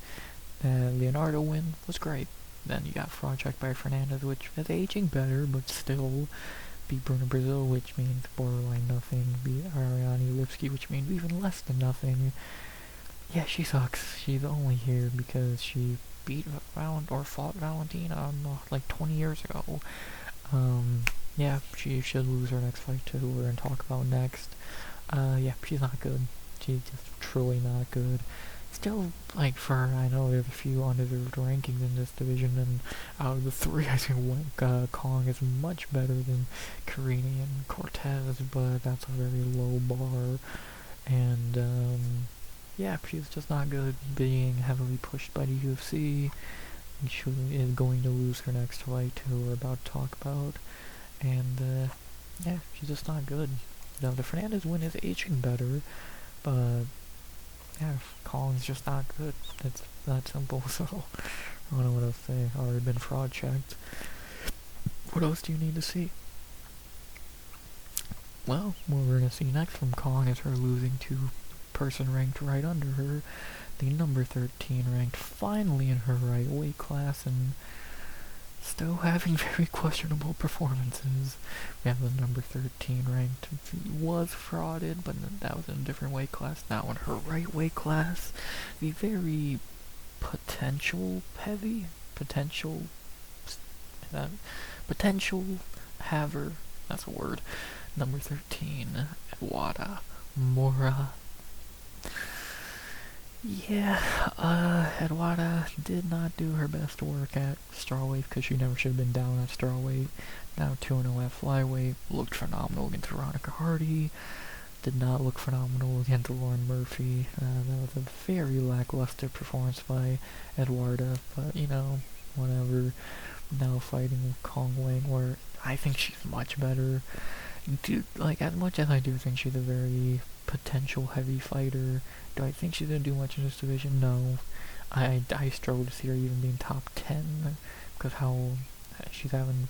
Speaker 1: Leonardo win was great. Then you got fraud check by Fernandez, which is aging better, but still beat Bruno Brazil, which means borderline nothing. Beat Ariane Lipsky, which means even less than nothing. Yeah, she sucks. She's only here because she beat fought Valentina like 20 years ago. Yeah, she should lose her next fight too, we're gonna talk about next. Yeah, she's not good. She's just truly not good. Still, like, I know there's a few undeserved rankings in this division, and out of the 3, I think Kong is much better than Karini and Cortez, but that's a very low bar. And, yeah, she's just not good, being heavily pushed by the UFC. She is going to lose her next fight, who we're about to talk about. And, yeah, she's just not good. Now, the Fernandez win is aging better, but yeah, Kong's just not good. It's that simple, so I don't know what else to say. Already been fraud checked. What else do you need to see? Well, what we're gonna see next from Kong is her losing to a person ranked right under her, the number 13 ranked, finally in her right weight class, and still having very questionable performances. We have the number 13 ranked, was frauded, but that was in a different weight class. Now in her right weight class, the very potential haver, that's a word, number 13, Wada Mora. Yeah, Edwada did not do her best work at strawweight because she never should have been down at strawweight. Now 2-0 at flyweight, looked phenomenal against Veronica Hardy. Did not look phenomenal against Lauren Murphy. That was a very lackluster performance by Eduarda, but whatever. Now fighting with Kong Wang, where I think she's much better. As much as I do think she's a very potential heavy fighter, do I think she's gonna do much in this division? No. I struggle to see her even being top 10 because how she's having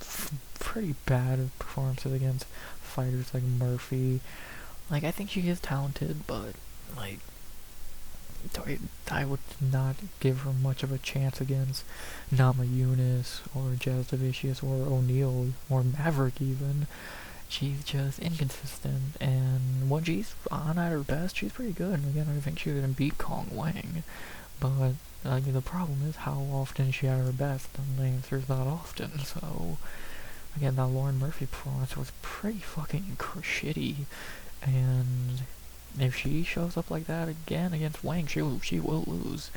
Speaker 1: pretty bad performances against fighters like Murphy. I think she is talented, but I would not give her much of a chance against Nama Yunus or Jazz Davicius or O'Neal or Maverick even. She's just inconsistent, and when she's on at her best, she's pretty good. And again, I think she's gonna beat Kong Wang, but the problem is how often is she at her best, and the answer is not often. So again, that Lauren Murphy performance was pretty fucking shitty, and if she shows up like that again against Wang, she will lose.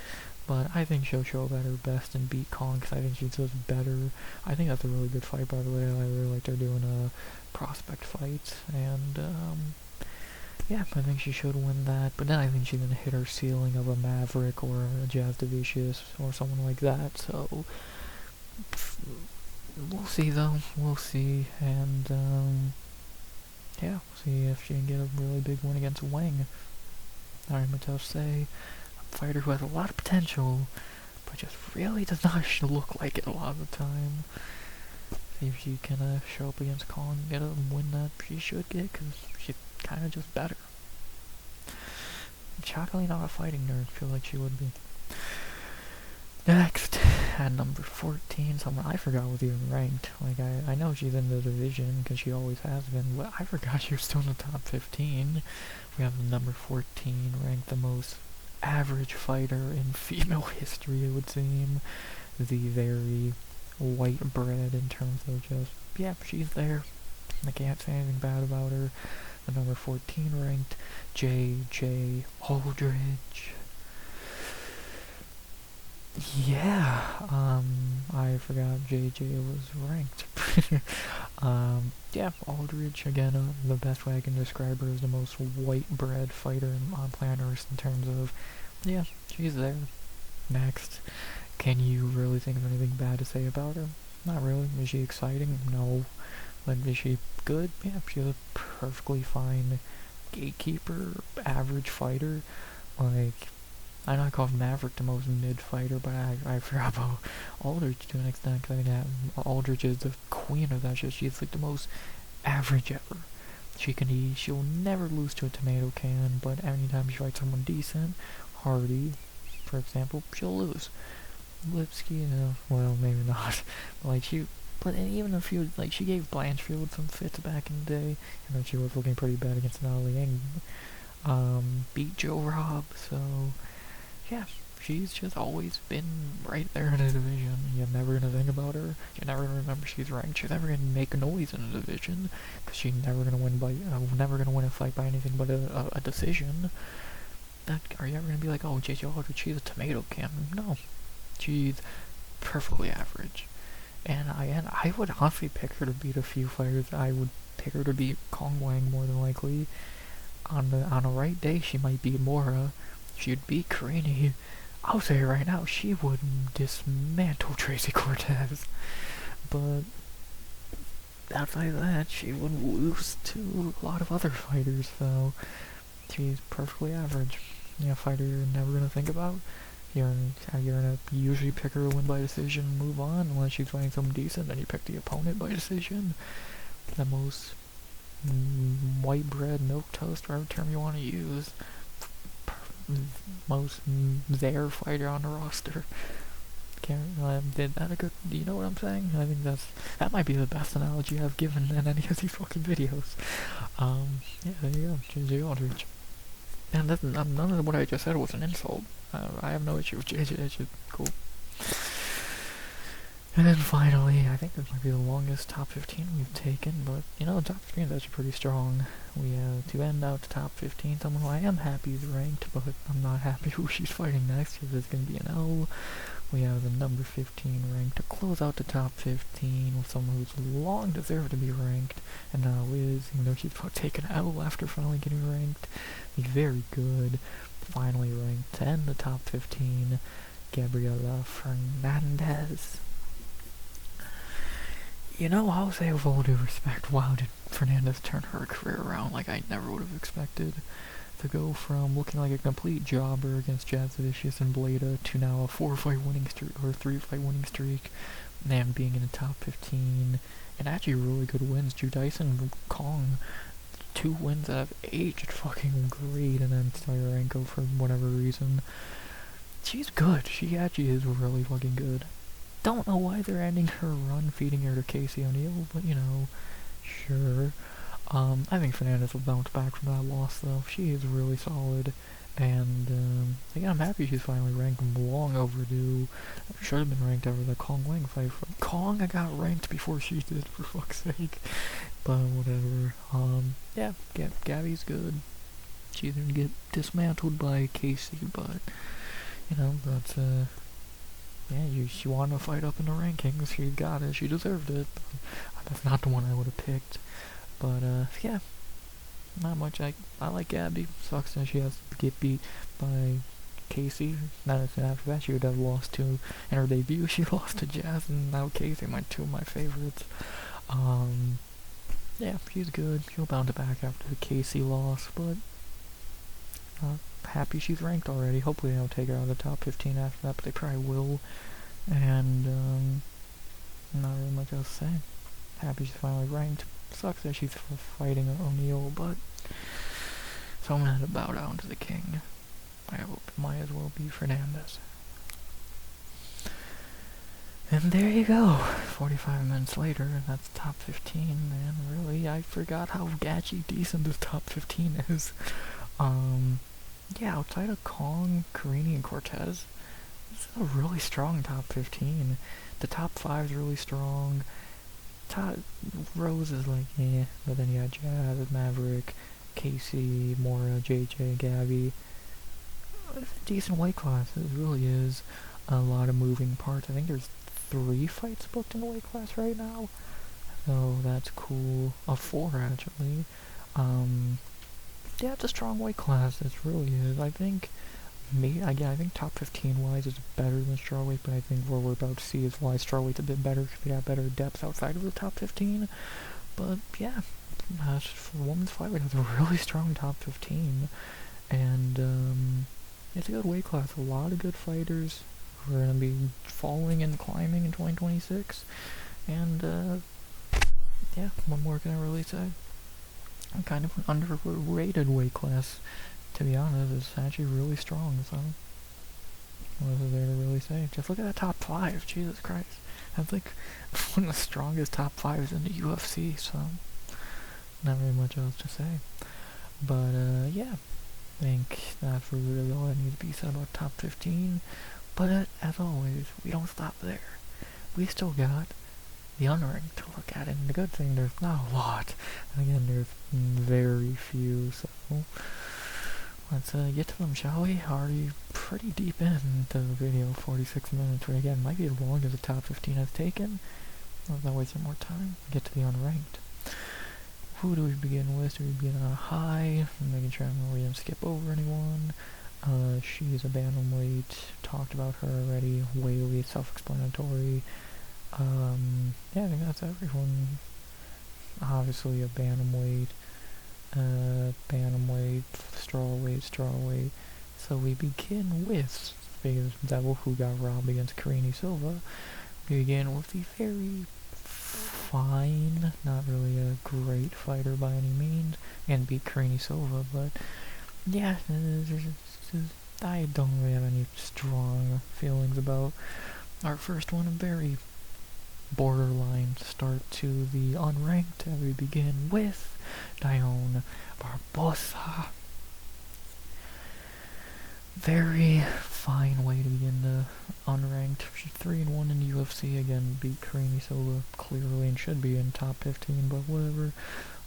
Speaker 1: But I think she'll show up at her best and beat Kong because I think she's just better. I think that's a really good fight, by the way. I really like they're doing prospect fights. And yeah, I think she should win that. But then I think she's gonna hit her ceiling of a Maverick or a Jazz Devicius or someone like that. So we'll see though. We'll see, and yeah, see if she can get a really big win against Wang. I'm gonna say a fighter who has a lot of potential, but just really does not look like it a lot of the time. See if she can show up against Kong and get a win that she should get, because she's kind of just better. Shockingly not a fighting nerd, feel like she would be. Next, at number 14, someone I forgot was even ranked. Like, I know she's in the division, because she always has been, but I forgot she was still in the top 15. We have the number 14, ranked the most average fighter in female history, it would seem. The very white bread in terms of just, yeah, she's there. I can't say anything bad about her. The number 14 ranked J.J. Aldridge. Yeah, I forgot J.J. was ranked. Yeah, Aldridge, again, the best way I can describe her is the most white bread fighter on planet Earth in terms of, yeah, she's there. Next, can you really think of anything bad to say about her? Not really. Is she exciting? No. But is she good? Yeah, she's a perfectly fine gatekeeper, average fighter. Like, I know I call Maverick the most mid fighter, but I forgot about Aldridge to an extent, because I think that Aldridge is the queen of that shit. She's like the most average ever. She can eat, she'll never lose to a tomato can, but anytime she fights someone decent, Hardy, for example, she'll lose. Lipsky, well, maybe not. Like, but even if she like, she gave Blanchfield some fits back in the day, and she was looking pretty bad against Natalie Ing. Beat Joe Robb, so, yeah, she's just always been right there in the division. You're never gonna think about her. You're never gonna remember she's ranked. She's never gonna make a noise in the division, because she's never gonna win a fight by anything but a decision. Are you ever gonna be like, oh, J.J. Aldridge, she's a tomato can? No. She's perfectly average. And I would honestly pick her to beat a few fighters. I would pick her to beat Kong Wang more than likely. On a right day, she might beat Mora. She'd beat Karini. I'll say it right now, she would dismantle Tracy Cortez. But outside of that, she would lose to a lot of other fighters. So she's perfectly average. A fighter you're never gonna think about. You're gonna usually pick her to win by decision and move on, unless she's fighting someone decent, then you pick the opponent by decision. The most white bread, milk toast, whatever term you want to use. Most there fighter on the roster. Did that a good? Do you know what I'm saying? I think that might be the best analogy I've given in any of these fucking videos. Yeah, there you go, J.J. Aldridge. And none of what I just said was an insult. I have no issue with JJ, it's just cool. And then finally, I think this might be the longest top 15 we've taken, but, top 15 is actually pretty strong. We have to end out the top 15, someone who I am happy is ranked, but I'm not happy who she's fighting next, because it's going to be an L. We have the number 15 ranked to close out the top 15 with someone who's long deserved to be ranked, and now is, even though she's taken an L after finally getting ranked. He's very good. Finally ranked 10 the top 15, Gabriela Fernandez. I'll say with all due respect, wow, did Fernandez turn her career around like I never would have expected. To go from looking like a complete jobber against Jazz Vicious and Bleda to now a 4-fight winning streak, or 3-fight winning streak, and being in the top 15, and actually really good wins. Judyson Kong, 2 wins that have aged fucking great, and then Styrenko for whatever reason. She's good. She actually is really fucking good. Don't know why they're ending her run, feeding her to Casey O'Neill, but sure. I think Fernandez will bounce back from that loss, though. She is really solid, and again, I'm happy she's finally ranked. Long overdue. Should have been ranked over the Kong Wang fight. Kong, I got ranked before she did, for fuck's sake. But whatever. Yeah, Gabby's good. She's gonna get dismantled by Casey, but that's yeah, she wanted to fight up in the rankings. She got it. She deserved it. That's not the one I would have picked. But yeah, not much. I like Gabby. Sucks that she has to get beat by Casey. Not after that, she would have lost to in her debut. She lost to Jazz, and now Casey, two of my favorites. Yeah, she's good. She'll bounce back after the Casey loss, but happy she's ranked already. Hopefully they'll take her out of the top 15 after that, but they probably will. And not really much else to say. Happy she's finally ranked. Sucks that she's fighting O'Neal, but so I'm gonna have to bow down to the king. I hope it might as well be Fernandez. And there you go. 45 minutes later, that's top 15, man. Really, I forgot how gatchy decent this top 15 is. Yeah, outside of Kong, Carini, and Cortez, this is a really strong top 15. The top 5 is really strong. Top Rose is like, yeah, but then you got Jazz, Maverick, Casey, Mora, JJ, Gabby. It's a decent weight class, it really is. A lot of moving parts. I think there's 3 fights booked in the weight class right now, so that's cool. 4 actually. Yeah, it's a strong weight class. It really is. I think, I think top 15 wise is better than strawweight, but I think what we're about to see is why strawweight's a bit better because they got better depth outside of the top 15. But yeah, for women's flyweight, has a really strong top 15, and it's a good weight class. A lot of good fighters who are going to be falling and climbing in 2026, and yeah, what more can I really say? Kind of an underrated weight class, to be honest. It's actually really strong, so what is there to really say? Just look at that top 5, Jesus Christ. That's like one of the strongest top 5s in the UFC, so not very much else to say. But yeah, I think that's really all that needs to be said about top 15. But as always, we don't stop there. We still got the unranked to look at, and the good thing, there's not a lot. Again, there's very few, so let's get to them, shall we? Already pretty deep into the video, 46 minutes, which again might be as long as the top 15 has taken. Let's not waste some more time. Get to the unranked. Who do we begin with? Do we begin on a high? I'm making sure we didn't skip over anyone. She's a bantamweight. Talked about her already. Whaley, self-explanatory. Yeah, I think that's everyone. Obviously a bantamweight, strawweight. So we begin with Vegas Devil, who got robbed against Carini Silva. We begin with the very fine, not really a great fighter by any means, and beat Carini Silva, but yeah, I don't really have any strong feelings about our first one. A very borderline start to the unranked, and we begin with Dione Barbosa. Very fine way to begin the unranked. She's 3-1 in the UFC, again beat Carini Silva clearly and should be in top 15, but whatever.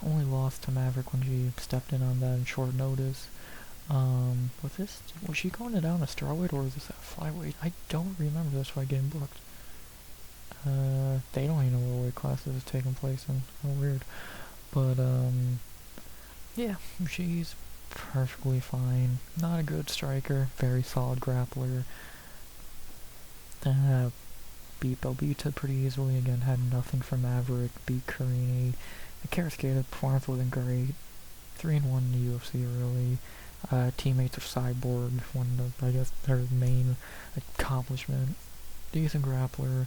Speaker 1: Only lost to Maverick when she stepped in on that in short notice. Was she going down a strawweight or was this at flyweight? I don't remember this fight getting booked. They don't even know what weight class this is taking place in. How weird. But, yeah, she's perfectly fine. Not a good striker. Very solid grappler. Beat Belbita pretty easily. Again, had nothing from Maverick. Beat Carini. The Karascada performance wasn't great. 3-1 in the UFC, really. Teammates of Cyborg, one of, I guess, their main accomplishment. Decent grappler.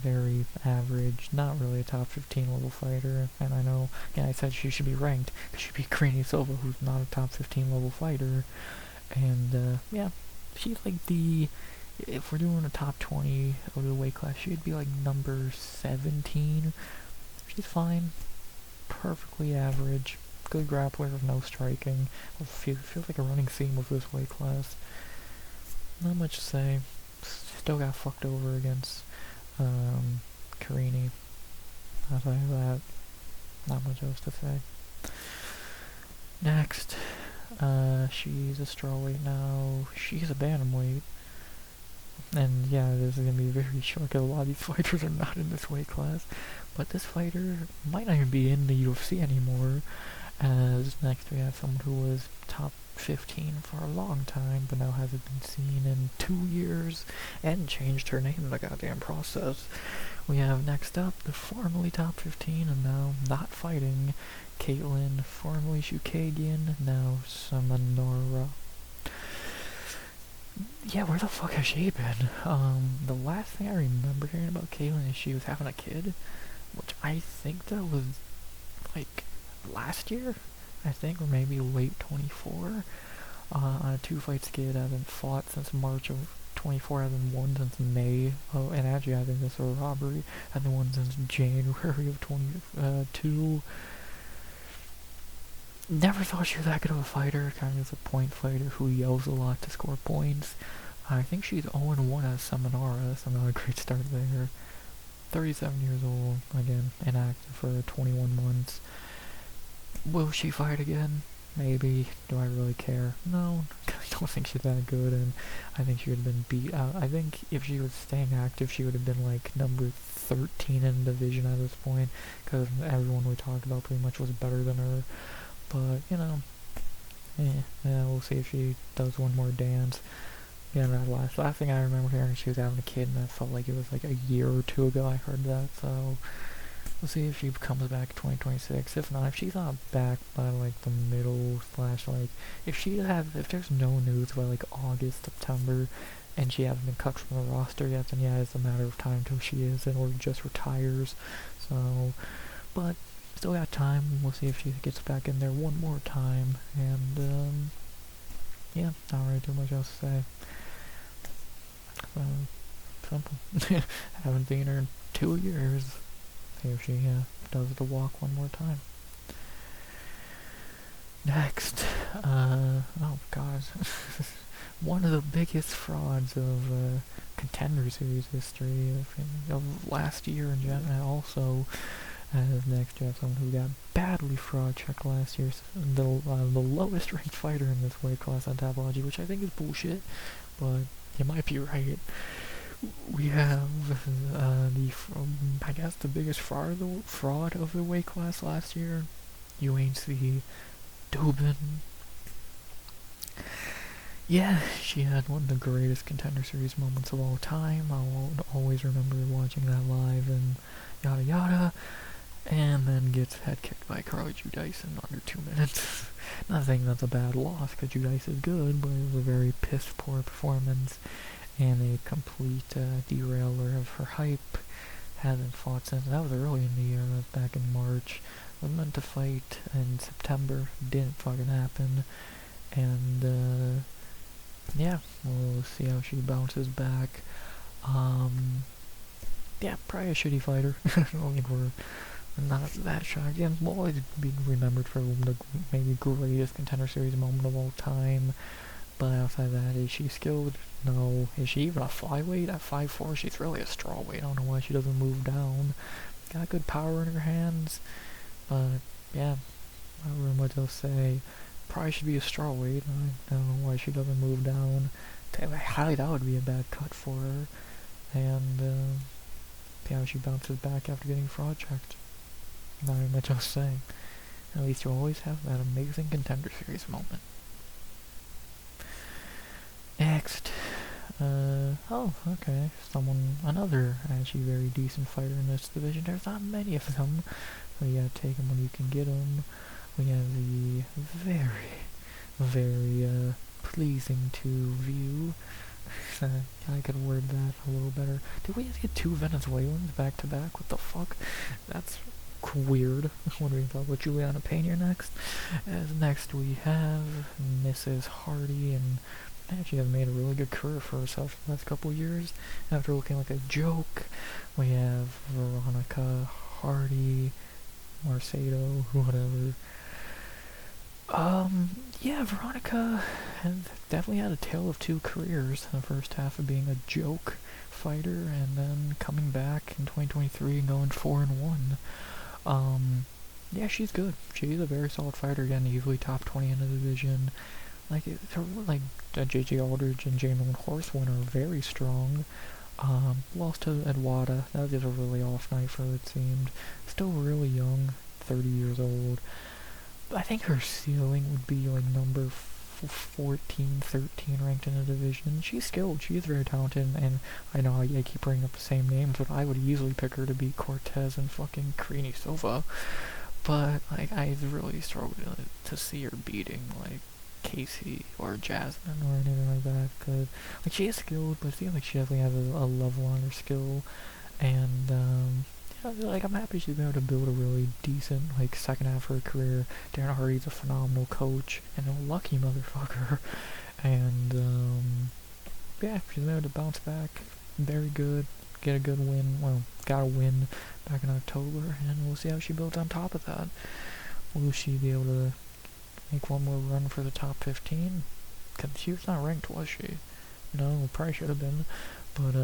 Speaker 1: Very average, not really a top 15 level fighter, and I know, yeah, I said she should be ranked, because she beat Carini Silva, who's not a top 15 level fighter, and, yeah, she's like if we're doing a top 20 of the weight class, she'd be like number 17, she's fine, perfectly average, good grappler with no striking, feels like a running theme with this weight class, not much to say, still got fucked over against Carini. Outside of that, not much else to say. Next, she's a strawweight now. She's a bantamweight. And yeah, this is gonna be very short because a lot of these fighters are not in this weight class. But this fighter might not even be in the UFC anymore. As next we have someone who was top 15 for a long time, but now hasn't been seen in 2 years, and changed her name in the goddamn process. We have next up the formerly top 15 and now not fighting, Caitlin, formerly Shukagian, now Samanora. Yeah, where the fuck has she been? The last thing I remember hearing about Caitlin is she was having a kid, which I think that was, like, last year, I think, or maybe late 24, on a 2-fight skid. I haven't fought since March of 24, I haven't won since May, and actually I think this was a robbery, I haven't won since January of 22. Never thought she was that good of a fighter, kind of just a point fighter who yells a lot to score points. I think she's 0-1 as Samanara, so not a great start there. 37 years old, again, inactive for 21 months. Will she fight again? Maybe. Do I really care? No, I don't think she's that good, and I think she would have been beat out. I think if she was staying active, she would have been like number 13 in the division at this point, because everyone we talked about pretty much was better than her. But, you know, yeah, we'll see if she does one more dance. Yeah, that last thing I remember hearing, she was having a kid, and that felt like it was like a year or two ago I heard that, so we'll see if she comes back in 2026. If not, if she's not back by like the middle slash like, if there's no news by like August, September, and she hasn't been cut from the roster yet, then yeah, it's a matter of time till she is, and or just retires. So, but still got time. We'll see if she gets back in there one more time, and yeah, not really too much else to say. Simple. Haven't seen her in 2 years. See if she does the walk one more time. Next, oh god, one of the biggest frauds of Contender Series history of last year in general. Also, next you have someone who got badly fraud checked last year. The lowest ranked fighter in this weight class on Tapology, which I think is bullshit, but you might be right. We have I guess the biggest fraud of the weight class last year, UNC Dubin. Yeah, she had one of the greatest Contender Series moments of all time. I'll always remember watching that live and yada yada, and then gets head kicked by Carly Giudice in under 2 minutes. Not saying that's a bad loss, because Giudice is good, but it was a very piss poor performance, and a complete derailer of her hype. Hasn't fought since. That was early in the year, that was back in March. Was meant to fight in September, didn't fucking happen, and yeah, we'll see how she bounces back. Yeah, probably a shitty fighter. I don't think we're not that shocked. Yeah, we'll always be remembered for the maybe greatest Contender Series moment of all time. But outside that, is she skilled? No. Is she even a flyweight at 5'4"? She's really a strawweight. I don't know why she doesn't move down. Got good power in her hands. But, yeah, I don't know what they'll say. Probably should be a strawweight. I don't know why she doesn't move down. Highly that would be a bad cut for her. And, see how she bounces back after getting fraud checked. Not very much else saying. At least you always have that amazing Contender Series moment. Next, oh, okay, another actually very decent fighter in this division. There's not many of them, so you gotta take them when you can get them. We have the very, very, pleasing to view. I could word that a little better. Did we just get 2 Venezuelans back to back? What the fuck? That's weird. What are we talking about? Juliana Pena next. As next we have Mrs. Hardy, and actually has made a really good career for herself the last couple years. After looking like a joke, we have Veronica Hardy, Marcedo, whatever. Yeah, Veronica has definitely had a tale of 2 careers. The first half of being a joke fighter, and then coming back in 2023 and going 4-1. Yeah, she's good. She's a very solid fighter. Again, easily top 20 in the division. Like J.J. Aldridge and Jalen Horseman are very strong. Lost to Edwada. That was just a really off night for her, it seemed. Still really young, 30 years old. I think her ceiling would be like number 14, 13 ranked in the division. She's skilled, she is very talented, and I know I keep bringing up the same names, but I would easily pick her to beat Cortez and fucking Karini Silva. But like, I really struggle to see her beating like Casey or Jasmine or anything like that. Cause like, she is skilled, but it seems like she definitely has a level on her skill. And yeah, like, I'm happy she's been able to build a really decent like second half of her career. Darren Hardy's a phenomenal coach and a lucky motherfucker. And yeah, she's been able to bounce back very good. Get a good win. Well, got a win back in October, and we'll see how she builds on top of that. Will she be able to make one more run for the top 15? Because she was not ranked, was she? No, probably should have been. But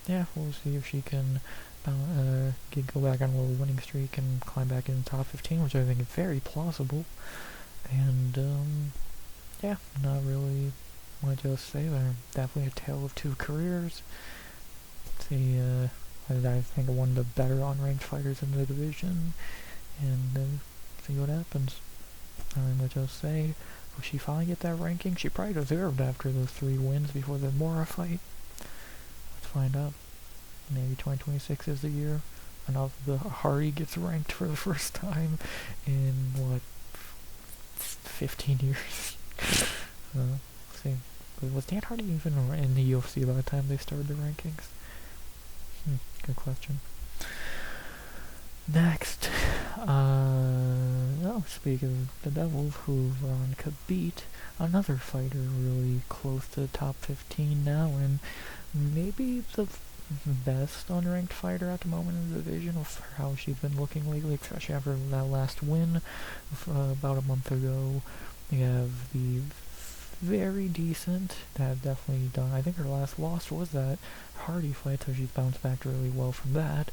Speaker 1: yeah, we'll see if she can go back on a little winning streak and climb back in the top 15, which I think is very plausible. And yeah, not really much else to say there. Definitely a tale of two careers. I think one of the better unranked fighters in the division, and see what happens. Not really much else to say. Will she finally get that ranking? She probably deserved after those 3 wins before the Mora fight. Let's find out. Maybe 2026 is the year. Another the Hardy gets ranked for the first time in what, 15 years. See, was Dan Hardy even in the UFC by the time they started the rankings? Good question. Next, speaking of the Devils, who Veronica beat, another fighter really close to the top 15 now, and maybe the best unranked fighter at the moment in the division of how she's been looking lately, especially after that last win about a month ago. We have the very decent, that definitely done. I think her last loss was that Hardy fight, so she's bounced back really well from that.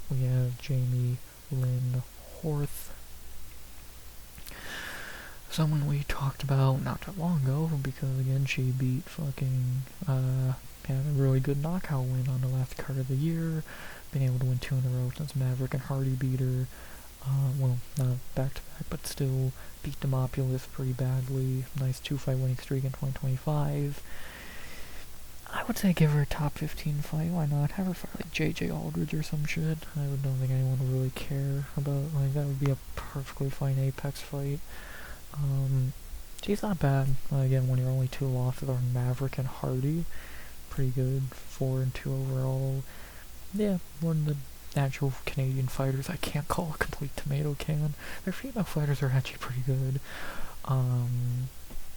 Speaker 1: We have Jamie Lynn Horth, someone we talked about not that long ago, because again, she beat fucking, had a really good knockout win on the last card of the year, been able to win 2 in a row since Maverick and Hardy beat her. Well, not back to back, but still beat Demopoulos pretty badly. Nice 2-fight winning streak in 2025. I would say give her a top 15 fight. Why not? Have her fight like JJ Aldridge or some shit. I don't think anyone would really care about, like, that would be a perfectly fine Apex fight. She's not bad. Again, when you're only 2 losses on Maverick and Hardy, pretty good. 4-2 overall. Yeah, one of the actual Canadian fighters I can't call a complete tomato can. Their female fighters are actually pretty good.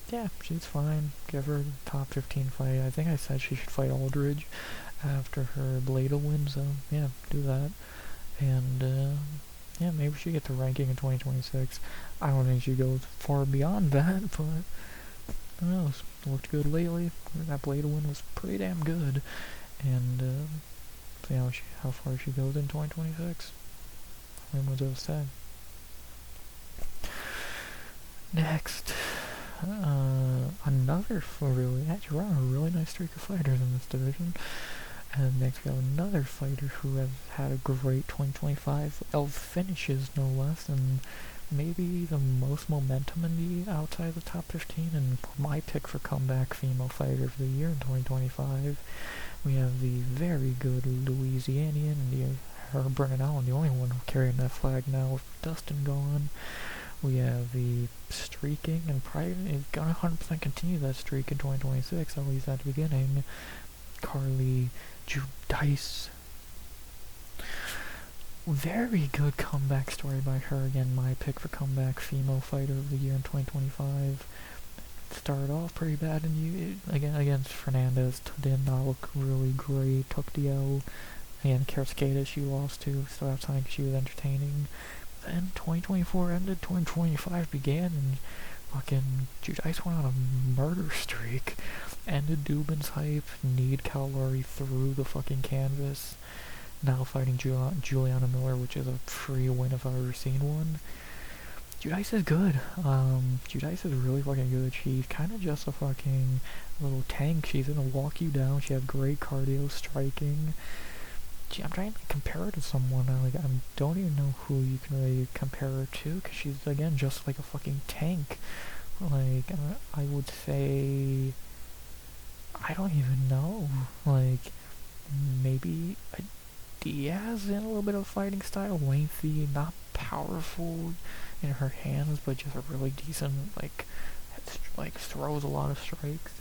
Speaker 1: Yeah, she's fine. Give her a top 15 fight. I think I said she should fight Aldridge after her Blado win, so yeah, do that. And yeah, maybe she gets a ranking in 2026. I don't think she goes far beyond that, but who knows? Looked good lately. That Blado win was pretty damn good. And see how far she goes in 2026. When was it say? Next, another actually we're on a really nice streak of fighters in this division. And next we have another fighter who has had a great 2025. 11 finishes, no less, and maybe the most momentum in the outside of the top 15, and my pick for comeback female fighter of the year in 2025. We have the very good Louisianian and her Brennan Allen, the only one carrying that flag now with Dustin gone. We have the streaking, and probably is gonna 100% continue that streak in 2026, at least at the beginning, Carly Judice. Very good comeback story by her. Again, my pick for comeback female fighter of the year in 2025. Started off pretty bad again against Fernandez. Did not look really great. Took the L. Again, Karskeda she lost to. Still outside, she was entertaining. Then 2024 ended. 2025 began, and fucking Judice went on a murder streak. Ended Dubin's hype. Kneed Calvary through the fucking canvas. Now fighting Juliana Miller, which is a free win if I've ever seen one. Judice is good. Judice is really fucking good. She's kind of just a fucking little tank. She's gonna walk you down. She has great cardio, striking. I'm trying to compare her to someone. I don't even know who you can really compare her to, because she's, again, just like a fucking tank. Like, I would say, I don't even know. Like, maybe a Diaz in a little bit of fighting style, lengthy, not powerful in her hands, but just a really decent, like throws a lot of strikes.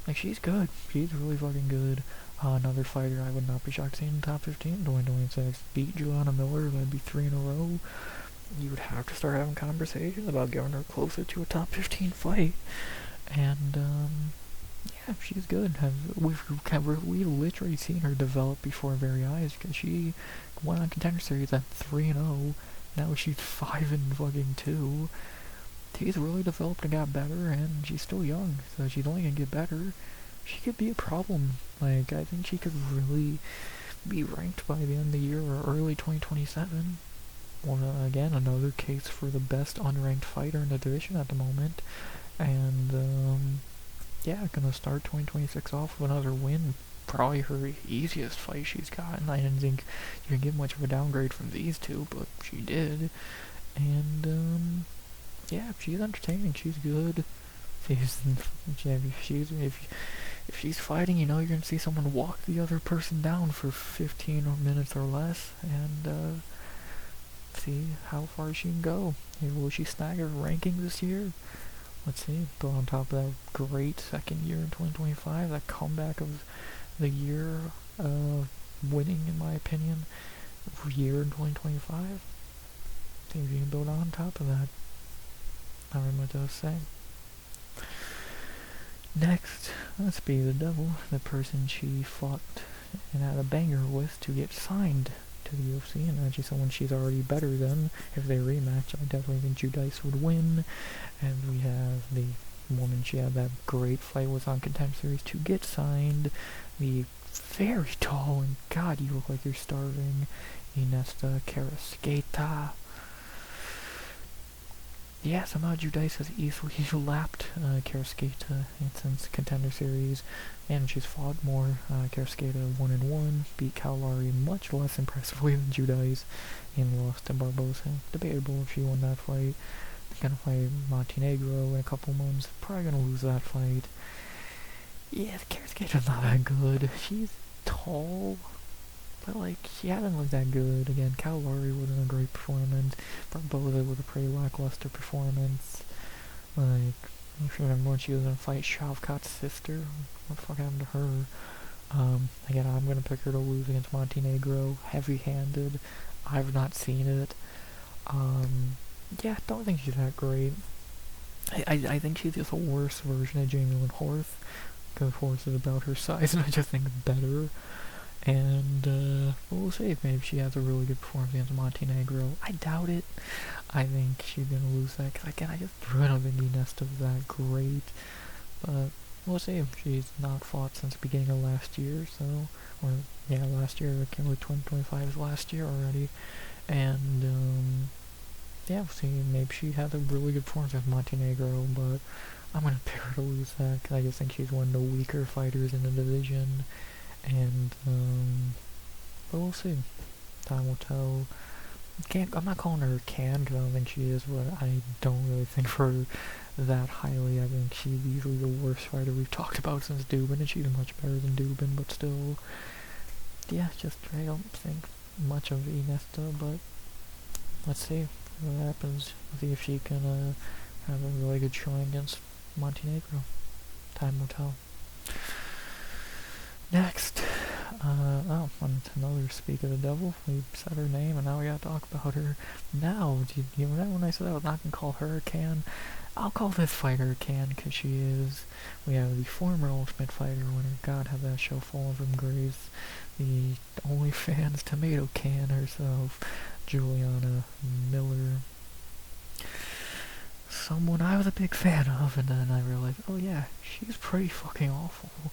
Speaker 1: Like, she's good. She's really fucking good. Another fighter I would not be shocked to see in the top 15 in 2026. Beat Joanna Miller, that'd be 3 in a row. You would have to start having conversations about getting her closer to a top 15 fight. And, yeah, she's good. We've literally seen her develop before our very eyes, because she went on Contender Series at 3-0. Now she's 5-2. She's really developed and got better, and she's still young, so she's only gonna get better. She could be a problem. Like, I think she could really be ranked by the end of the year or early 2027. Well, again, another case for the best unranked fighter in the division at the moment. And, yeah, gonna start 2026 off with another win. Probably her easiest fight she's gotten. I didn't think you could get much of a downgrade from these two, but she did. And, yeah, she's entertaining. She's good. If she's fighting, you know you're gonna see someone walk the other person down for 15 minutes or less, and see how far she can go. Will she snag her ranking this year? Let's see. But on top of that great second year in 2025, that comeback of the year, winning in my opinion, year in 2025. See if you can build on top of that. Not really much else to say. Next, let's be the devil, the person she fought and had a banger with to get signed to the UFC, and actually someone she's already better than. If they rematch, I definitely think Judice would win. And we have the woman she had that great fight with on Contender Series to get signed, the very tall, and God, you look like you're starving, Inesta Carrasqueta. Yeah, somehow Judice has easily lapped Carrasqueta since Contender Series, and she's fought more. Carrasqueta 1-1, beat Caolari much less impressively than Judice, and lost to Barbosa. Debatable if she won that fight. Gonna fight Montenegro in a couple months. Probably gonna lose that fight. Yeah, Carrasqueta's not that good. She's tall, but, like, she hasn't looked that good. Again, Caolari wasn't a great performance. Barbosa was a pretty lackluster performance. Like, if you remember when she was gonna fight Shavkat's sister, what the fuck happened to her? Again, I'm gonna pick her to lose against Montenegro, heavy-handed. I've not seen it. Yeah, don't think she's that great. I think she's just a worse version of Jamie Lynn Horth, because Horth is about her size, and I just think better. And, we'll see. Maybe she has a really good performance against Montenegro. I doubt it. I think she's gonna lose that, because, again, I just really don't think Inesta's that great. But we'll see. She's not fought since the beginning of last year, so... last year. I can't believe 2025 is last year already. And, yeah, we'll see. Maybe she has a really good performance against Montenegro, but I'm gonna pick her to lose that, because I just think she's one of the weaker fighters in the division. And, but we'll see. Time will tell. I'm not calling her because I don't think she is, but I don't really think of her that highly. I think she's easily the worst fighter we've talked about since Dubin, and she's much better than Dubin, but still, yeah, just, I don't think much of Inesta, but let's see what happens. Let's see if she can, have a really good showing against Montenegro. Time will tell. Next, another Speak of the Devil. We said her name, and now we gotta talk about her. Now, do you remember when I said I was not gonna call her a Can? I'll call this fighter a Can, because she is. We have the former Ultimate Fighter winner, God have that show fallen from grace, the OnlyFans tomato can herself, Juliana Miller. Someone I was a big fan of, and then I realized, oh yeah, she's pretty fucking awful.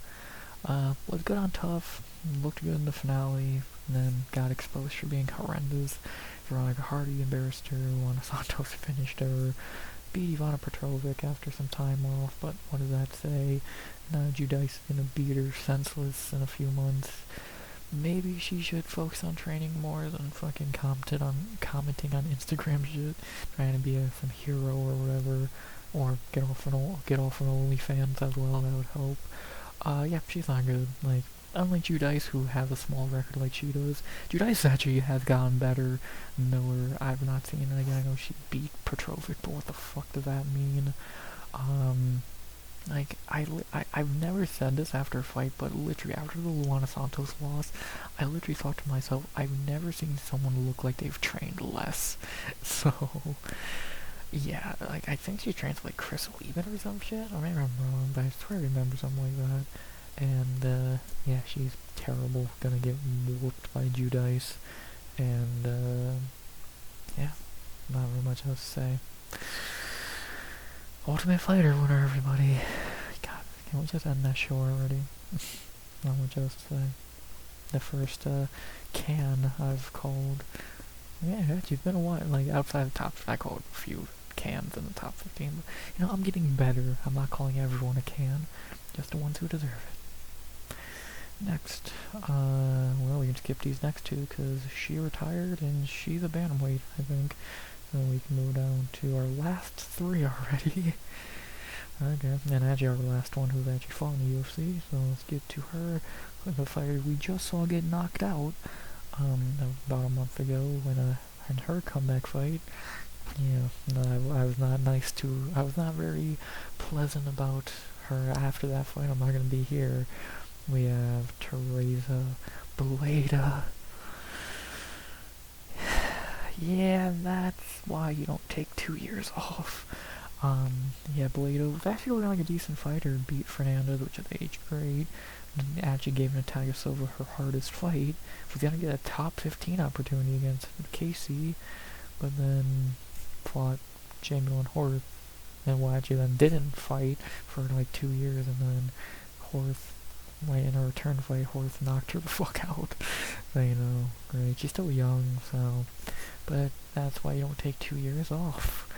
Speaker 1: Was good on Tough, looked good in the finale, and then got exposed for being horrendous. Veronica Hardy embarrassed her, Juana Santos finished her, beat Ivana Petrovic after some time off, but what does that say? Now Judice is gonna beat her senseless in a few months. maybe she should focus on training more than fucking commenting on Instagram shit, trying to be some hero or whatever, or get off on OnlyFans as well. That would help. Yeah, she's not good. Like, unlike Judice, who has a small record like she does, Judice actually has gotten better. Miller, I've not seen it again. I know she beat Petrovic, but what the fuck does that mean? Like, I've never said this after a fight, but literally after the Luana Santos loss, I literally thought to myself, I've never seen someone look like they've trained less. So, yeah, like, I think she trains like Chris Lieben or some shit, or maybe I'm wrong, but I swear I remember something like that. And, yeah, she's terrible, gonna get whooped by Judice, and, yeah, not really much else to say. Ultimate Fighter winner, everybody. God, can we just end that show already? Not much else to say. The first, can I've called. Yeah, actually, it's been a while. Like, outside the top, I called a few cans in the top 15. But, you know, I'm getting better. I'm not calling everyone a can. Just the ones who deserve it. Next, well, we can skip these next two, because she retired, and she's a bantamweight, I think. So we can move down to our last three already. Okay, and actually our last one who's actually fought in the UFC, so let's get to her. The fighter we just saw get knocked out, about a month ago in her comeback fight. Yeah, I was not I was not very pleasant about her after that fight. I'm not gonna be here. We have Teresa Bleda. Yeah, that's why you don't take 2 years off. Yeah, Bleda was actually looking like a decent fighter, beat Fernandez, which is age grade, and actually gave Natalia Silva her hardest fight. Was gonna get a top 15 opportunity against Casey, but then fought Jamie Horth, and well, actually then didn't fight for like 2 years, and then Horth, like in a return fight, Horth knocked her the fuck out. So, you know, great. She's still young, so, but that's why you don't take 2 years off.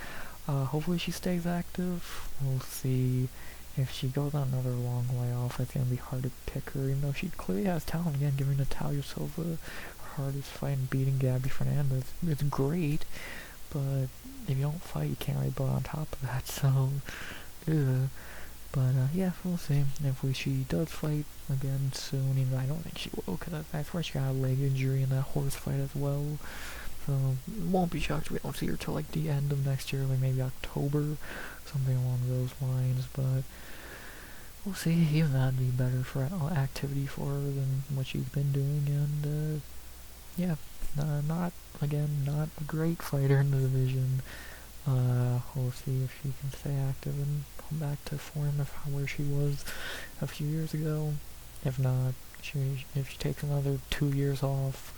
Speaker 1: Hopefully she stays active. We'll see. If she goes on another long way off, it's gonna be hard to pick her, even though she clearly has talent. Again, giving Natalia Silva her hardest fight and beating Gabby Fernandez. It's great, but if you don't fight, you can't really build on top of that, so, ugh. But, yeah, we'll see. If she does fight again soon, even though I don't think she will, because I swear she got a leg injury in that horse fight as well. So, won't be shocked if we don't see her till, like, the end of next year, like, maybe October, something along those lines, but we'll see. Even that'd be better for activity for her than what she's been doing, and, yeah, not a great fighter in the division. We'll see if she can stay active and come back to form of where she was a few years ago. If not, if she takes another 2 years off,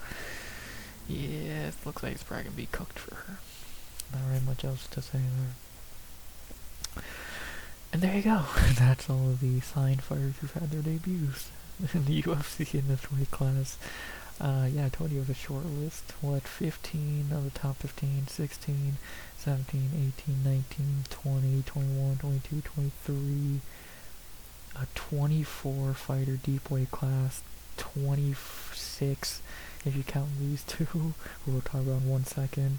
Speaker 1: yeah, it looks like it's probably gonna be cooked for her. Not really much else to say there. And there you go. That's all of the signed fighters who've had their debuts in the UFC in this weight class. Yeah, I told you it was a short list. 15 of the top 15, 16, 17, 18, 19, 20, 21, 22, 23, a 24 fighter deep weight class, 26 if you count these two, who we'll talk about in 1 second.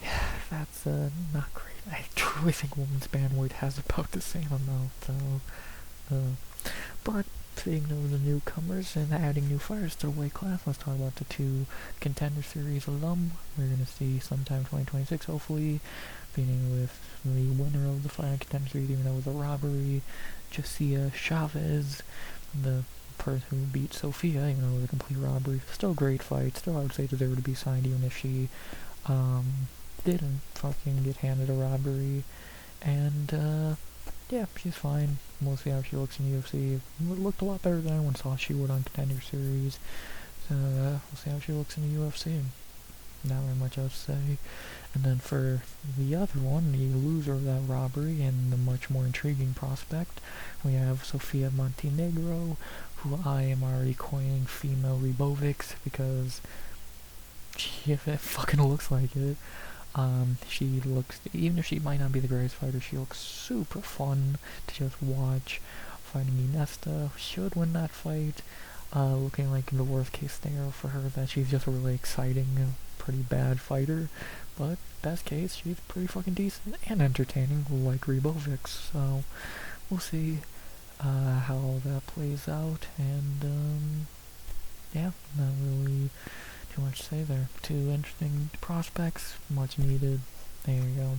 Speaker 1: Yeah, that's not great. I truly think women's bantamweight has about the same amount, so, but seeing those newcomers and adding new fighters to the weight class, let's talk about the two Contender Series alum we're going to see sometime 2026, hopefully, beginning with the winner of the final Contender Series, even though it was a robbery, Jessica Chavez, the person who beat Sophia, even though it was a complete robbery. Still a great fight, still I would say deserved to be signed, even if she didn't fucking get handed a robbery, and yeah, she's fine. We'll see how she looks in UFC. It looked a lot better than anyone thought she would on Contender Series. So, we'll see how she looks in the UFC. Not very much else to say. And then for the other one, the loser of that robbery and the much more intriguing prospect, we have Sofia Montenegro, who I am already coining female Ribovics because she fucking looks like it. She looks, even if she might not be the greatest fighter, she looks super fun to just watch. Fighting Inesta, should win that fight. looking like the worst case scenario for her that she's just a really exciting, pretty bad fighter. But best case, she's pretty fucking decent and entertaining, like Rebovic. So we'll see how all that plays out. And yeah, not really too much to say there. Two interesting prospects, much needed. There you go.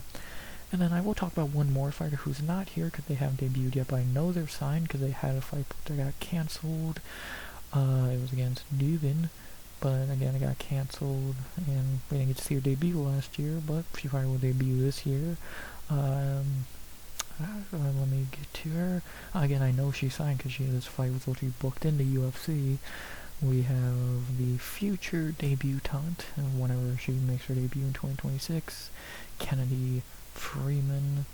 Speaker 1: And then I will talk about one more fighter who's not here because they haven't debuted yet, but I know they're signed because they had a fight that got cancelled. It was against Dubin, but again, it got cancelled, and we didn't get to see her debut last year, but she probably will debut this year. Let me get to her. Again, I know she's signed because this fight was already booked into UFC. We have the future debutante, whenever she makes her debut in 2026, Kennedy Freeman.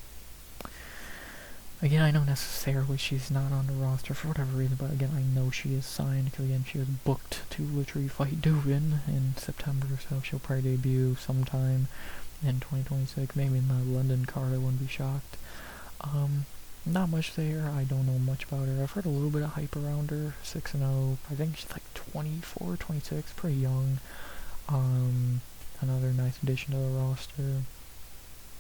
Speaker 1: Again, I know necessarily she's not on the roster for whatever reason, but again, I know she is signed, because again, she was booked to literally fight Dubin in September, so she'll probably debut sometime in 2026, maybe in the London card. I wouldn't be shocked. Not much there. I don't know much about her. I've heard a little bit of hype around her. 6-0. I think she's like 24, 26, pretty young. Another nice addition to the roster.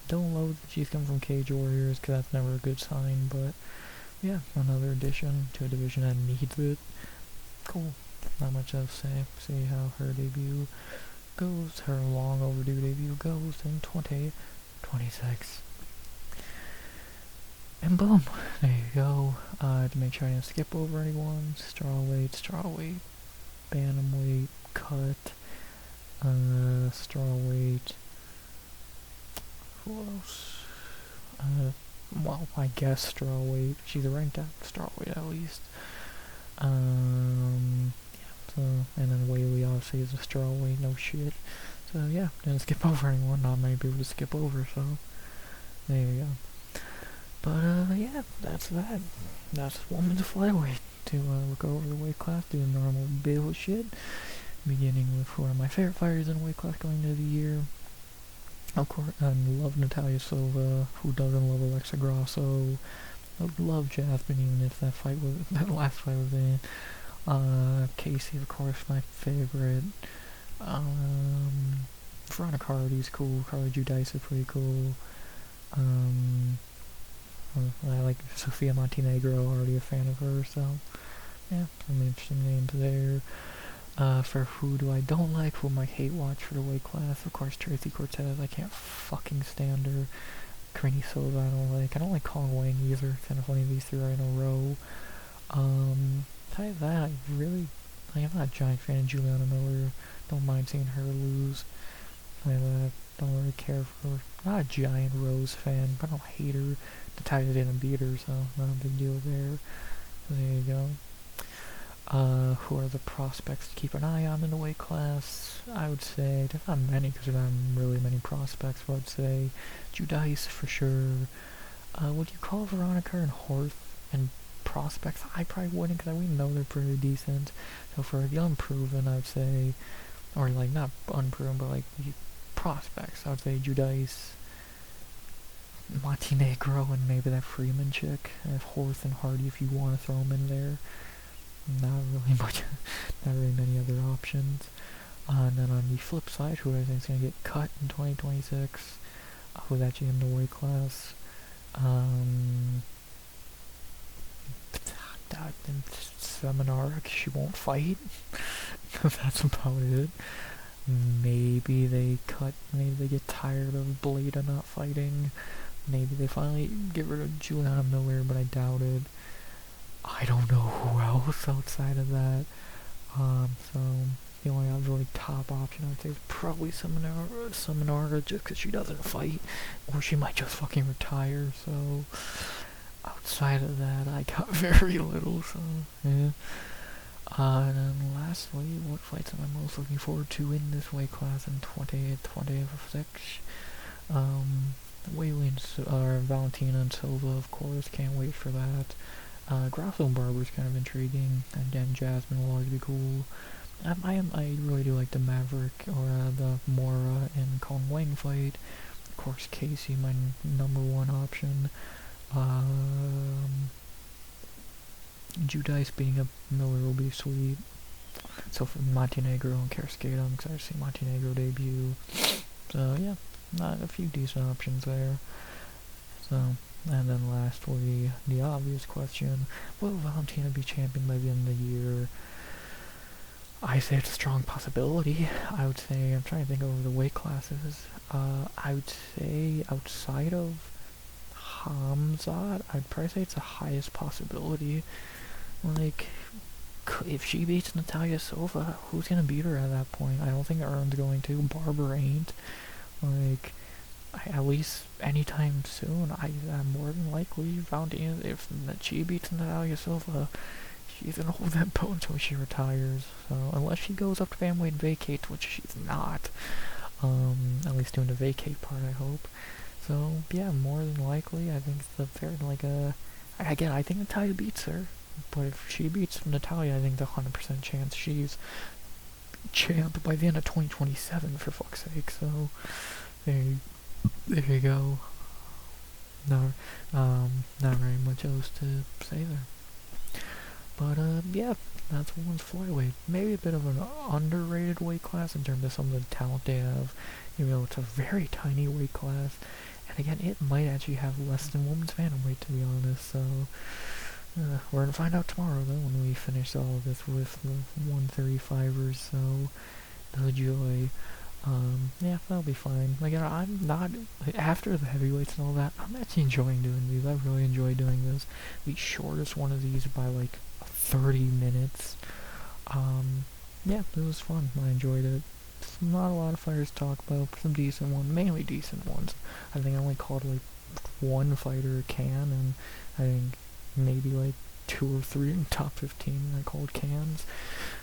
Speaker 1: Don't loathe that she's coming from Cage Warriors, because that's never a good sign, but yeah, another addition to a division that needs it. Cool. Not much else to say. See how her debut goes, her long overdue debut goes in 2026. And boom, there you go. To make sure I didn't skip over anyone, strawweight, bantamweight, cut, strawweight, who else? Well, I guess strawweight. She's ranked at strawweight at least. Yeah, so, and then Whaley obviously is a strawweight, no shit. So yeah, didn't skip over anyone, not many people to skip over, so there you go. But yeah, that's that. That's women's flyweight. To look over the weight class, do the normal bill shit. Beginning with one of my favorite fighters in weight class going into the year. Of course, I love Natalia Silva. Who doesn't love Alexa Grasso? I love Jasmine, even if that last fight was in. Casey, of course, my favorite. Veronica Hardy's cool. Carla Judice is pretty cool. I like Sofia Montenegro, already a fan of her, so yeah, some interesting names there. For who do I don't like, who might hate watch for the weight class, of course Tracy Cortez, I can't fucking stand her. Karini Silva I don't like Kong Wang either, kind of funny these three are in a row. Tell you that, I'm not a giant fan of Juliana Miller, don't mind seeing her lose. Tell you that, don't really care for her. Not a giant Rose fan, but I don't hate her. Natalia didn't beat her, so not a big deal there. So there you go. Who are the prospects to keep an eye on in the weight class? I would say, there's not many because there's not really many prospects, but I would say Judice for sure. Would you call Veronica and Horth and prospects? I probably wouldn't, because we know they're pretty decent. So for the unproven, I would say, or like not unproven, but like prospects, I would say Judice, Montenegro, and maybe that Freeman chick. And Horth and Hardy if you want to throw them in there. Not really many other options. And then on the flip side, who I think is going to get cut in 2026, who's actually in the weight class, Seminara, she won't fight. That's about it. Maybe they get tired of Blada not fighting. Maybe they finally get rid of Juliana Miller, but I doubt it. I don't know who else outside of that. So the only really top option I would say is probably Seminara, just because she doesn't fight, or she might just fucking retire. So outside of that, I got very little. So yeah. And then lastly, what fights am I most looking forward to in this weight class in 2026? Whaley and Valentina and Silva, of course, can't wait for that. Grasso and Barber's kind of intriguing. Again, Jasmine will always be cool. I really do like the Maverick or the Mora and Kong Wang fight. Of course, Casey, my number one option. Judice beating up Miller will be sweet. So for Montenegro and Cascade, I'm excited to see Montenegro debut. So yeah, not a few decent options there. So, and then lastly, the obvious question, will Valentina be champion by the end of the year? I say it's a strong possibility. I would say, I'm trying to think over the weight classes. I would say outside of Hamzat, I'd probably say it's the highest possibility. Like, if she beats Natalia Silva, who's gonna beat her at that point? I don't think Aaron's going to. Barber ain't. Like, at least anytime soon. I'm more than likely Valentina, if she beats Natalia Silva, she's gonna hold that belt until she retires. So unless she goes up to bantamweight and vacates, which she's not. At least doing the vacate part, I hope. So yeah, more than likely, I think it's the fair again, I think Natalia beats her, but if she beats Natalia, I think the 100% chance she's champ by the end of 2027, for fuck's sake. So there you go. Not very much else to say there. But yeah, that's women's flyweight. Maybe a bit of an underrated weight class in terms of some of the talent they have. You know, it's a very tiny weight class, and again, it might actually have less than women's bantamweight, to be honest. So we're gonna find out tomorrow, though, when we finish all of this with the 135ers. So the joy. Yeah, that'll be fine. Like, I'm not, after the heavyweights and all that, I'm actually enjoying doing these. I really enjoy doing this. The shortest one of these by like 30 minutes. Yeah, it was fun. I enjoyed it. Not a lot of fighters to talk about, some decent ones, mainly decent ones. I think I only called like one fighter can, and I think maybe like 2 or 3 in top 15 I called cans.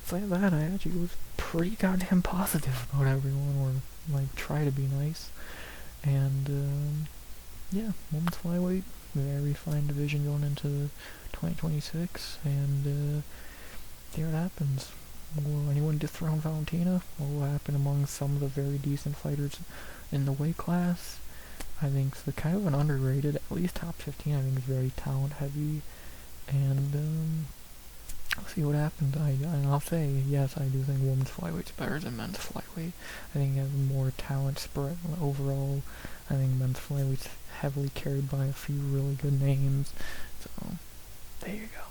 Speaker 1: So like that, I actually was pretty goddamn positive about everyone, or like try to be nice. And yeah, women's flyweight, very fine division going into 2026, and see what happens. Will anyone dethrone Valentina? What will happen among some of the very decent fighters in the weight class? I think it's kind of an underrated, at least top 15, I think is very talent heavy. And I'll see what happens. And I'll say, yes, I do think women's flyweight's better than men's flyweight. I think it has more talent spread overall. I think men's flyweight's heavily carried by a few really good names. So, there you go.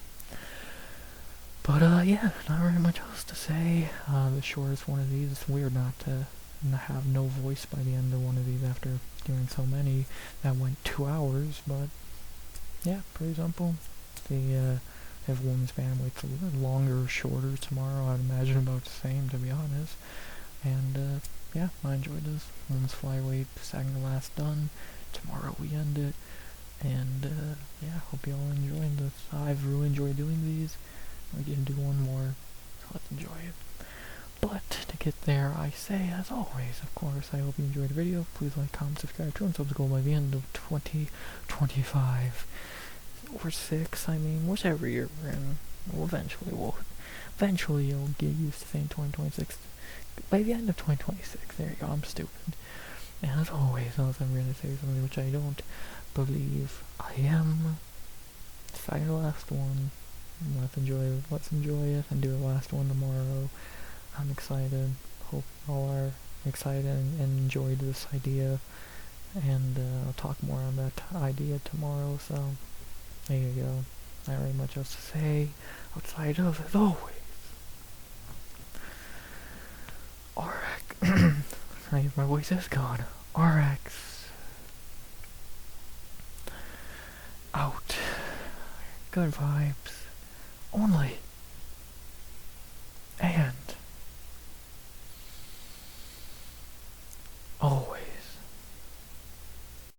Speaker 1: But, yeah, not very much else to say. The shortest one of these, it's weird not to have no voice by the end of one of these after doing so many that went 2 hours, but, yeah, pretty simple. If women's bantamweight's a little longer or shorter tomorrow, I'd imagine about the same, to be honest. And, yeah, I enjoyed this. Women's flyweight, second to last done. Tomorrow we end it. And, yeah, hope you all enjoyed this. I've really enjoyed doing these. I get to do one more, so let's enjoy it. But to get there, I say, as always, of course, I hope you enjoyed the video. Please like, comment, subscribe, turn subs goal by the end of 2025. Or 6, I mean, whichever year we're in. Eventually you'll get used to saying 2026. By the end of 2026, there you go, I'm stupid. And as always, unless I'm going to say something which I don't believe I am, second to last one. Let's enjoy it, and do the last one tomorrow. I'm excited. Hope all are excited and enjoyed this idea. And I'll talk more on that idea tomorrow, so there you go. Not very much else to say outside of, as always, RX. My voice is gone. RX out. Good vibes only. And